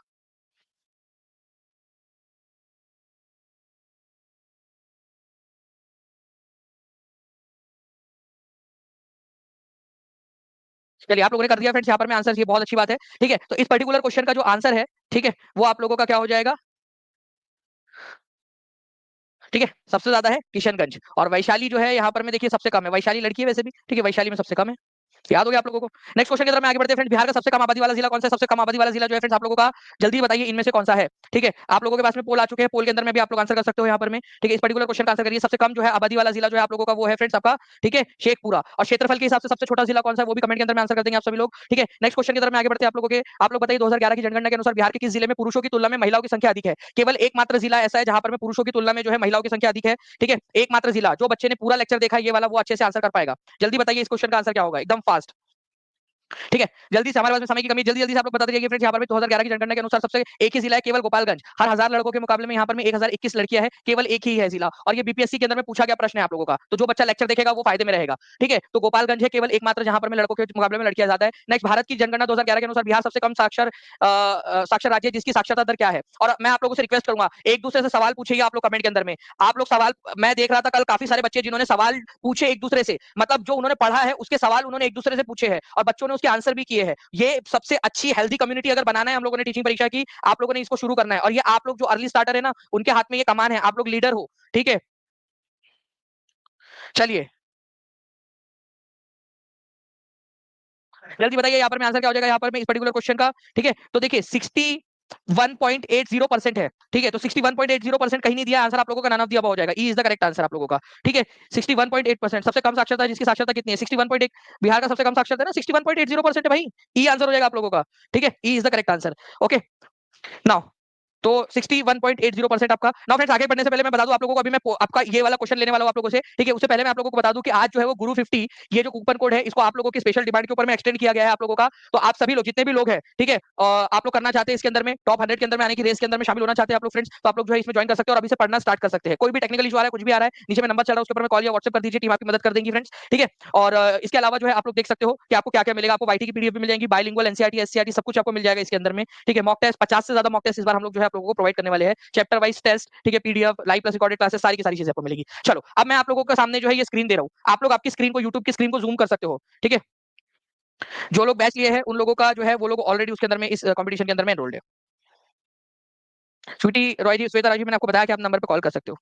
चलिए आप लोगों ने कर दिया फ्रेंड्स यहाँ पर में आंसर, ये बहुत अच्छी बात है। ठीक है, तो इस पर्टिकुलर क्वेश्चन का जो आंसर है, ठीक है, वो आप लोगों का क्या हो जाएगा। ठीक है, सबसे ज्यादा है किशनगंज, और वैशाली जो है यहाँ पर में देखिए सबसे कम है। वैशाली लड़की है वैसे भी, ठीक है, वैशाली में सबसे कम है। याद हो गया आप लोगों को। नेक्स्ट क्वेश्चन की तरफ मैं आगे बढ़ते हैं फ्रेंड्स। बिहार का सबसे कम आबादी वाला जिला कौन सा है? सबसे कम आबादी वाला जिला जो है फ्रेंड्स आप लोगों का, जल्दी बताइए इनमें से कौन सा है। ठीक है, आप लोगों के पास में पोल आ चुके हैं, पोल के अंदर में भी आप लोग आंसर कर सकते हो यहाँ पर में। ठीक है, इस पर्टिकुलर क्वेश्चन का आंसर करिए। सबसे कम जो है आबादी वाला जिला जो है आप लोगों का वो है फ्रेंड्स आपका, ठीक है, शेखपुरा। और क्षेत्रफल के हिसाब से सबसे छोटा जिला कौन सा है वो भी कमेंट के अंदर में आंसर कर देंगे आप सभी लोग। ठीक है, नेक्स्ट क्वेश्चन की तरफ मैं आगे बढ़ते हैं आप लोगों के। आप लोग बताइए 2011 की जनगणना के अनुसार बिहार के किस जिले में पुरुषों की तुलना में महिलाओं की संख्या अधिक है? केवल एकमात्र जिला ऐसा है जहां पर में पुरुषों की तुलना में जो है महिलाओं की संख्या अधिक है। ठीक है, एकमात्र जिला। जो बच्चे ने पूरा लेक्चर देखा ये वाला वो अच्छे से आंसर कर पाएगा। जल्दी बताइए इस क्वेश्चन का आंसर क्या होगा, एकदम फास्ट। ठीक है, जल्दी से, हमारे पास में समय की कमी, जल्दी जल्दी से आप लोग बताते रहिए फ्रेंड्स। यहाँ पर भी 2011 की जनगणना के अनुसार सबसे एक ही जिला है केवल गोपालगंज। हर 1000 लड़कों के मुकाबले में यहाँ पर में 1021 लड़कियां हैं, केवल एक ही है जिला। और ये बीपीएससी के अंदर में पूछा गया प्रश्न है आप लोगों का, तो जो बच्चा लेक्चर देखेगा वो फायदे में रहेगा। ठीक है, तो गोपालगंज है केवल एकमात्र जहां पर में लड़कों के मुकाबले में लड़कियां ज्यादा है। नेक्स्ट, भारत की जनगणना 2011 के अनुसार बिहार सबसे कम साक्षर राज्य है जिसकी साक्षरता दर क्या है? और मैं आप लोगों से रिक्वेस्ट करूंगा एक दूसरे से सवाल पूछिए आप लोग कमेंट के अंदर में। आप लोग सवाल, मैं देख रहा था कल काफी सारे बच्चे जिन्होंने सवाल पूछे एक दूसरे से, मतलब जो उन्होंने पढ़ा है उसके सवाल उन्होंने एक दूसरे से पूछे हैं और बच्चों ने उसके आंसर भी किए हैं। ये सबसे अच्छी हेल्दी कम्युनिटी अगर बनाना है हम लोगों ने टीचिंग परीक्षा की, आप लोगों ने इसको शुरू करना है। और ये आप लोग जो अर्ली स्टार्टर है ना, उनके हाथ में ये कमान है, आप लोग लीडर हो। ठीक है, चलिए जल्दी बताइए यहाँ पर में आंसर क्या हो जाएगा यहाँ पर में इस पर्टिकुलर क्वेश्चन का। ठीक है, तो देखिए 61.80% है। ठीक है, तो 61.80% कहीं नहीं दिया आंसर आप लोगों का, नन ऑफ द अबव हो जाएगा। E is the correct answer आप लोगों का। ठीक है, 61.8%। सबसे कम साक्षरता जिसकी साक्षरता कितनी है? 61.1। बिहार का सबसे कम साक्षरता है ना, 61.80% है भाई। ई आंसर हो जाएगा आप लोगों का। ठीक है, E is the correct answer. Okay, now तो 61.80% आपका। नाउ फ्रेंड्स, आगे बढ़ने से पहले मैं बता दूं आप लोगों को, अभी मैं आपका ये वाला क्वेश्चन लेने वाला हूं आप लोगों से। ठीक है, उससे पहले मैं आप लोगों को बता दूं कि आज जो है वो गुरु 50, ये जो कूपन कोड है इसको आप लोगों की स्पेशल डिमांड के ऊपर में एक्सटेंड किया गया है आप लोगों का। तो आप सभी लोग जितने भी लोग हैं, ठीक है, आप लोग करना चाहते हैं इसके अंदर में टॉप 100 के अंदर में आने की रेस के अंदर में शामिल होना चाहते हैं आप लोग फ्रेंड्स, तो आप लोग जो है इसमें ज्वाइन कर सकते हो और अभी से पढ़ना स्टार्ट कर सकते हैं। कोई भी टेक्निकल इशू आ रहा है, कुछ भी आ रहा है, नीचे में नंबर चल रहा है उसके ऊपर में कॉल या व्हाट्सएप कर दीजिए, टीम आपकी मदद कर देंगी फ्रेंड्स। ठीक है, और इसके अलावा जो है आप लोग देख सकते हो कि आपको क्या क्या मिलेगा। आपको वाईटी की पीडीएफ भी मिल जाएगी, बाइलिंगुअल, एनसीईआरटी, एससीईआरटी सब कुछ आपको मिल जाएगा इसके अंदर में। ठीक है, मॉक टेस्ट 50 से ज्यादा मॉक टेस्ट इस बार हम लोग जो है आप लोगों को प्रोवाइड करने वाले हैं, चैप्टर वाइज टेस्ट। ठीक है, PDF, live plus recorded classes, सारी की सारी चीजें आपको मिलेगी। चलो, अब मैं आप लोगों के सामने जो है ये स्क्रीन दे रहा हूँ, आप लोग आपकी स्क्रीन को, यूट्यूब की स्क्रीन को जूम कर सकते हो। ठीक है, जो लोग बैच लिए हैं उन लोगों का जो है वो लोग ऑलरेडी उसके अंदर में इस कंपटीशन के अंदर में एनरोल्ड है। स्वीटी रॉय जी, श्वेता रॉय जी, मैंने आपको बताया कि आप नंबर पे कॉल कर सकते हो।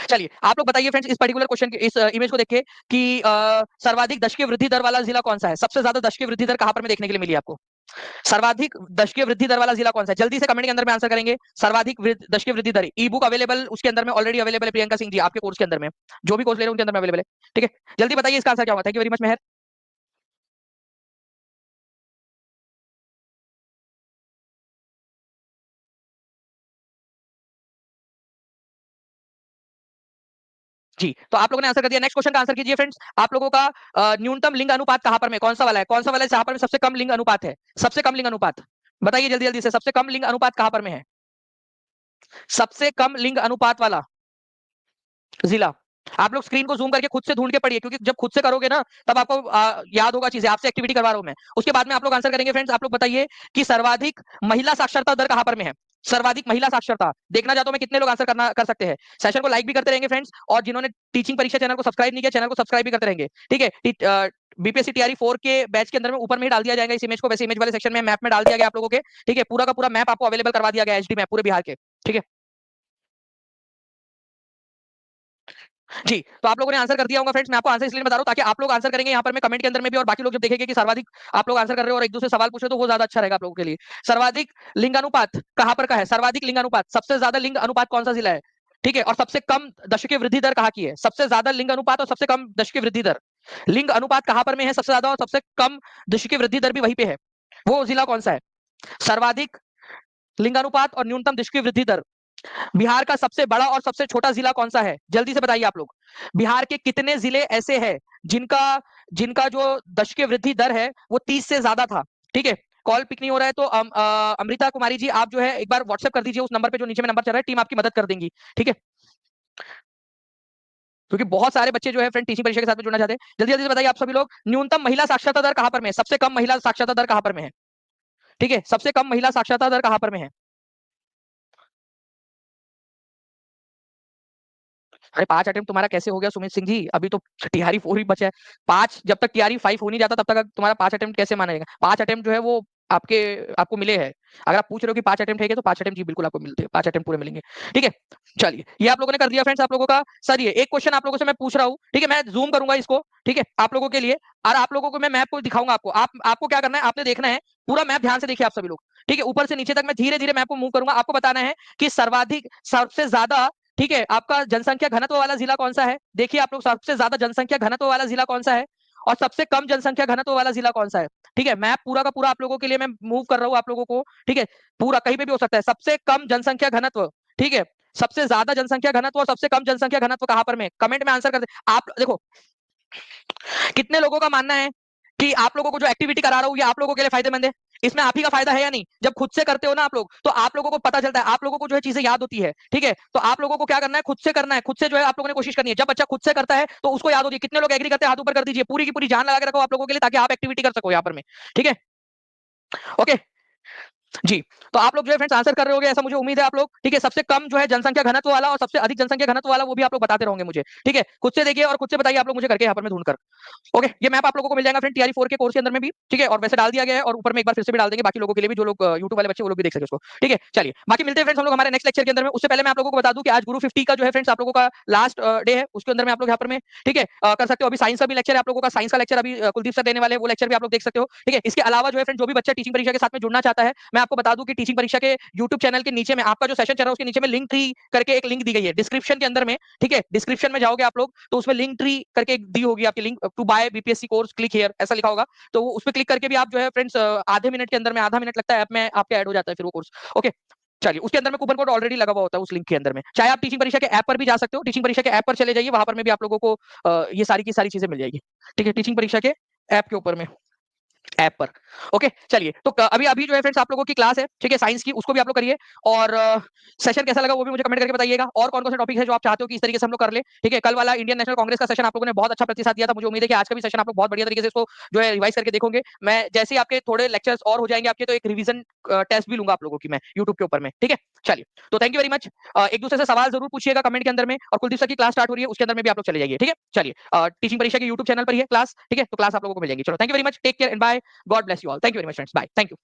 चलिए आप लोग बताइए फ्रेंड्स इस पर्टिकुलर क्वेश्चन के, इस इमेज को देख के कि सर्वाधिक दशकीय वृद्धि दर वाला जिला कौन सा है? सबसे ज्यादा दशकीय वृद्धि दर कहां पर में देखने के लिए मिली आपको? सर्वाधिक दशकीय वृद्धि दर वाला जिला कौन सा है? जल्दी से कमेंट के अंदर में आंसर करेंगे। सर्वाधिक दशकीय वृद्धि दर, ई बुक अवेलेबल उसके अंदर में ऑलरेडी अवेलेबल है प्रियंका सिंह जी, आपके कोर्स के अंदर में, जो भी कोर्स ले रहे हैं उनके अंदर में अवेलेबल है। ठीक है, जल्दी बताइए इसका आंसर क्या होगा। थैंक यू वेरी मच मेहर। जी, तो आप लोगों ने आंसर कर दिया। नेक्स्ट क्वेश्चन का आंसर कीजिए फ्रेंड्स। आप लोगों का न्यूनतम लिंग अनुपात कहां पर में, कौन सा वाला है? कौन सा वाला है जहां पर में सबसे कम लिंग अनुपात है? सबसे कम लिंग अनुपात बताइए जल्दी जल्दी से, सबसे कम लिंग अनुपात कहां पर में है? सबसे कम लिंग अनुपात वाला जिला। आप लोग स्क्रीन को जूम करके खुद से ढूंढ के पढ़िए, क्योंकि जब खुद से करोगे ना तब आपको याद होगा चीजें। आपसे एक्टिविटी करवा रहा हूं मैं, उसके बाद में आप लोग आंसर करेंगे फ्रेंड्स। आप लोग बताइए कि सर्वाधिक महिला साक्षरता दर कहां पर में है? सर्वाधिक महिला साक्षरता देखना चाहता हूं मैं, कितने लोग आंसर करना कर सकते हैं? सेशन को लाइक भी करते रहेंगे फ्रेंड्स, और जिन्होंने टीचिंग परीक्षा चैनल को सब्सक्राइब नहीं किया, चैनल को सब्सक्राइब भी करते रहेंगे। ठीक है, बीपीएससी टीआरई 4 के बैच के अंदर में ऊपर में ही डाल दिया जाएगा इस इमेज को, वैसे इमेज वाले सेक्शन में मैप में डाल दिया गया आप लोगों के। ठीक है, पूरा का पूरा मैप आपको अवेलेबल करवा दिया गया, एचडी मैप पूरे बिहार के। ठीक है जी, तो आप लोगों ने आंसर कर दिया होगा फ्रेंड्स। मैं आपको आंसर इसलिए बता रहा हूं ताकि आप लोग आंसर करेंगे यहाँ पर मैं कमेंट के अंदर में भी, और बाकी लोग जब देखेंगे कि सर्वाधिक आप लोग आंसर कर रहे हो और एक दूसरे सवाल पूछ रहे हो तो वो ज्यादा अच्छा रहेगा आप लोगों के लिए। सर्वाधिक लिंगानुपात कहां पर का है? सर्वाधिक लिंगानुपात, सबसे ज्यादा लिंग अनुपात कौन सा जिला है? ठीक है, और सबसे कम दशकीय वृद्धि दर कहाँ की है? सबसे ज्यादा लिंग अनुपात और सबसे कम दशकीय वृद्धि दर, लिंग अनुपात कहां पर में है सबसे ज्यादा और सबसे कम दशकीय वृद्धि दर भी वहीं पे है, वो जिला कौन सा है? सर्वाधिक लिंगानुपात और न्यूनतम दशकीय वृद्धि दर, बिहार का सबसे बड़ा और सबसे छोटा जिला कौन सा है? जल्दी से बताइए आप लोग। बिहार के कितने जिले ऐसे हैं जिनका जिनका जो दशकीय वृद्धि दर है वो 30 से ज्यादा था? ठीक है, कॉल पिक नहीं हो रहा है तो अमृता कुमारी जी आप जो है एक बार व्हाट्सएप कर दीजिए उस नंबर पे जो नीचे में नंबर चल रहा है, टीम आपकी मदद कर देंगी। ठीक है, क्योंकि बहुत सारे बच्चे जो है फ्रेंड टीचिंग परीक्षा के साथ में जुड़ना चाहते हैं। जल्दी जल्दी से बताइए आप सभी लोग, न्यूनतम महिला साक्षरता दर कहां पर में है? सबसे कम महिला साक्षरता दर कहां पर में है? ठीक है, सबसे कम महिला साक्षरता दर कहां पर में है? अरे 5 अटेम्प्ट तुम्हारा कैसे हो गया सुमित सिंह जी? अभी तो टीआरई 4 ही बचा है। 5, जब तक टीआरई 5 हो नहीं जाता तब तक तुम्हारा 5 अटेम्प्ट कैसे माना जाएगा? 5 अटेम्प्ट जो है वो आपको मिले हैं। अगर आप पूछ रहे हो कि 5 अटेम्प्ट है क्या, तो 5 अटेम्प्ट जी बिल्कुल आपको मिलते हैं, 5 अटेम्प्ट पूरे मिलेंगे। ठीक है, चलिए ये आप लोगों ने कर दिया फ्रेंड्स। आप लोगों का सर ये एक क्वेश्चन आप लोगों से मैं पूछ रहा हूँ, ठीक है, मैं जूम करूंगा इसको, ठीक है, आप लोगों के लिए, और आप लोगों को मैं मैप को दिखाऊंगा। आपको क्या करना है, आपने देखना है पूरा मैप, ध्यान से देखिए आप सभी लोग, ठीक है, ऊपर से नीचे तक मैं धीरे धीरे मैप को मूव करूंगा। आपको बताना है कि सर्वाधिक, सबसे ज्यादा, ठीक है, आपका जनसंख्या घनत्व वाला जिला कौन सा है। देखिए आप लोग, सबसे ज्यादा जनसंख्या घनत्व वाला जिला कौन सा है, और सबसे कम जनसंख्या घनत्व वाला जिला कौन सा है। ठीक है, मैप पूरा का पूरा आप लोगों के लिए मैं मूव कर रहा हूँ आप लोगों को, ठीक है, पूरा कहीं पे भी हो सकता है। सबसे कम जनसंख्या घनत्व, ठीक है, सबसे ज्यादा जनसंख्या घनत्व और सबसे कम जनसंख्या घनत्व कहां पर में, कमेंट में आंसर कर दे। आप देखो कितने लोगों का मानना है कि आप लोगों को जो एक्टिविटी करा रहा हूं ये आप लोगों के लिए फायदेमंद है, इसमें आप ही का फायदा है या नहीं। जब खुद से करते हो ना आप लोग, तो आप लोगों को पता चलता है, आप लोगों को जो है चीजें याद होती है। ठीक है, तो आप लोगों को क्या करना है, खुद से करना है, खुद से जो है आप लोगों ने कोशिश करनी है। जब बच्चा खुद से करता है तो उसको याद होती है। कितने लोग एग्री करते हैं, हाथ ऊपर कर दीजिए। पूरी की पूरी जान लगा के रखो आप लोगों के लिए, ताकि आप एक्टिविटी कर सको यहाँ पर में। ठीक है, ओके जी। तो आप लोग जो है फ्रेंड्स आंसर कर रहे होंगे, ऐसा मुझे उम्मीद है आप लोग। ठीक है, सबसे कम जो है जनसंख्या घनत्व वाला और सबसे अधिक जनसंख्या घनत्व वाला, वो भी आप लोग बताते रहोगे मुझे। ठीक है, खुद से देखिए और खुद से बताइए आप लोग मुझे करके यहाँ पर में ढूंढकर। ओके, ये मैप आप लोगों को मिल जाएगा फ्रेंड टीआरई 4 के कोर्स के अंदर में भी। ठीक है, और वैसे डाल दिया गया है, और ऊपर में एक बार फिर से भी डाल देंगे बाकी लोगों के लिए भी, जो लोग यूट्यूब वाले बच्चे वो लोग भी देख सके उसको। ठीक है, चलिए बाकी मिलते हैं फ्रेंड्स हम लोग हमारे नेक्स्ट लेक्चर के अंदर में। उससे पहले मैं आप लोगों को बता दूं कि आज गुरु 50 का जो है फ्रेंड्स आप लोगों का लास्ट डे है, उसके अंदर में आप लोग यहाँ पर में, ठीक है, कर सकते हो। अभी साइंस का भी लेक्चर है आप लोगों का, साइंस का लेक्चर अभी कुलदीप सर देने वाले हैं, वो लेक्चर भी आप लोग देख सकते हो। ठीक है, इसके अलावा जो है फ्रेंड, जो भी बच्चा टीचिंग परीक्षा के साथ में जुड़ना चाहता है, मैं आपको बता दूं कि टीचिंग परीक्षा के यूट्यूब चैनल के नीचे में आपका जो सेशन चल रहा है उसके नीचे में लिंक ट्री करके एक लिंक दी गई है डिस्क्रिप्शन के अंदर में। ठीक है, डिस्क्रिप्शन में जाओगे आप लोग तो उसमें लिंक ट्री करके दी होगी आपकी link, to buy BPSC course click here ऐसा लिखा होगा। तो उस पर क्लिक करके भी आप जो है फ्रेंड्स आधे मिनट के अंदर में, आधा मिनट लगता है ऐप में आपके ऐड हो जाता है फिर वो कोर्स। ओके, चलिए उसके अंदर में कूपन कोड ऑलरेडी लगा हुआ होता है उस लिंक के अंदर में। चाहे आप टीचिंग परीक्षा के ऐप पर भी जा सकते हो, टीचिंग परीक्षा के ऐप पर चले जाइए, वहां पर में भी आप लोगों को ये सारी की सारी चीजें मिल जाएगी। ठीक है, टीचिंग परीक्षा के ऐप के ऊपर में, ऐप पर। ओके, चलिए तो अभी अभी जो है फ्रेंड्स आप लोगों की क्लास है, ठीक है, साइंस की, उसको भी आप लोग करिए। और सेशन कैसा लगा वो भी मुझे कमेंट करके बताइएगा। और कौन कौन से टॉपिक है जो आप चाहते हो कि इस तरीके से हम लोग कर ले। ठीक है, कल वाला इंडियन नेशनल कांग्रेस का सेशन आप लोगों ने बहुत अच्छा प्रतिसाद दिया था, मुझे उम्मीद है कि आज का भी सेशन आप लोग बहुत बढ़िया तरीके से इसको जो है रिवाइज करके देखोगे। मैं जैसे ही आपके थोड़े लेक्चर्स और हो जाएंगे आपके, तो एक रिवीजन टेस्ट भी लूंगा आप लोगों की मैं यूट्यूब के ऊपर में। ठीक है, चलिए तो थैंक यू वेरी मच। एक दूसरे से सवाल जरूर पूछिएगा कमेंट के अंदर में, और कुलदीप सर की क्लास स्टार्ट हो रही है उसके अंदर में भी आप लोग चले जाइए। ठीक है, चलिए टीचिंग परीक्षा के यूट्यूब चैनल पर ही है क्लास। ठीक है, तो क्लास आप लोगों को मिल जाएगी। चलो thank you very much, take care and bye, God bless you all, thank you very much friends, bye, thank you.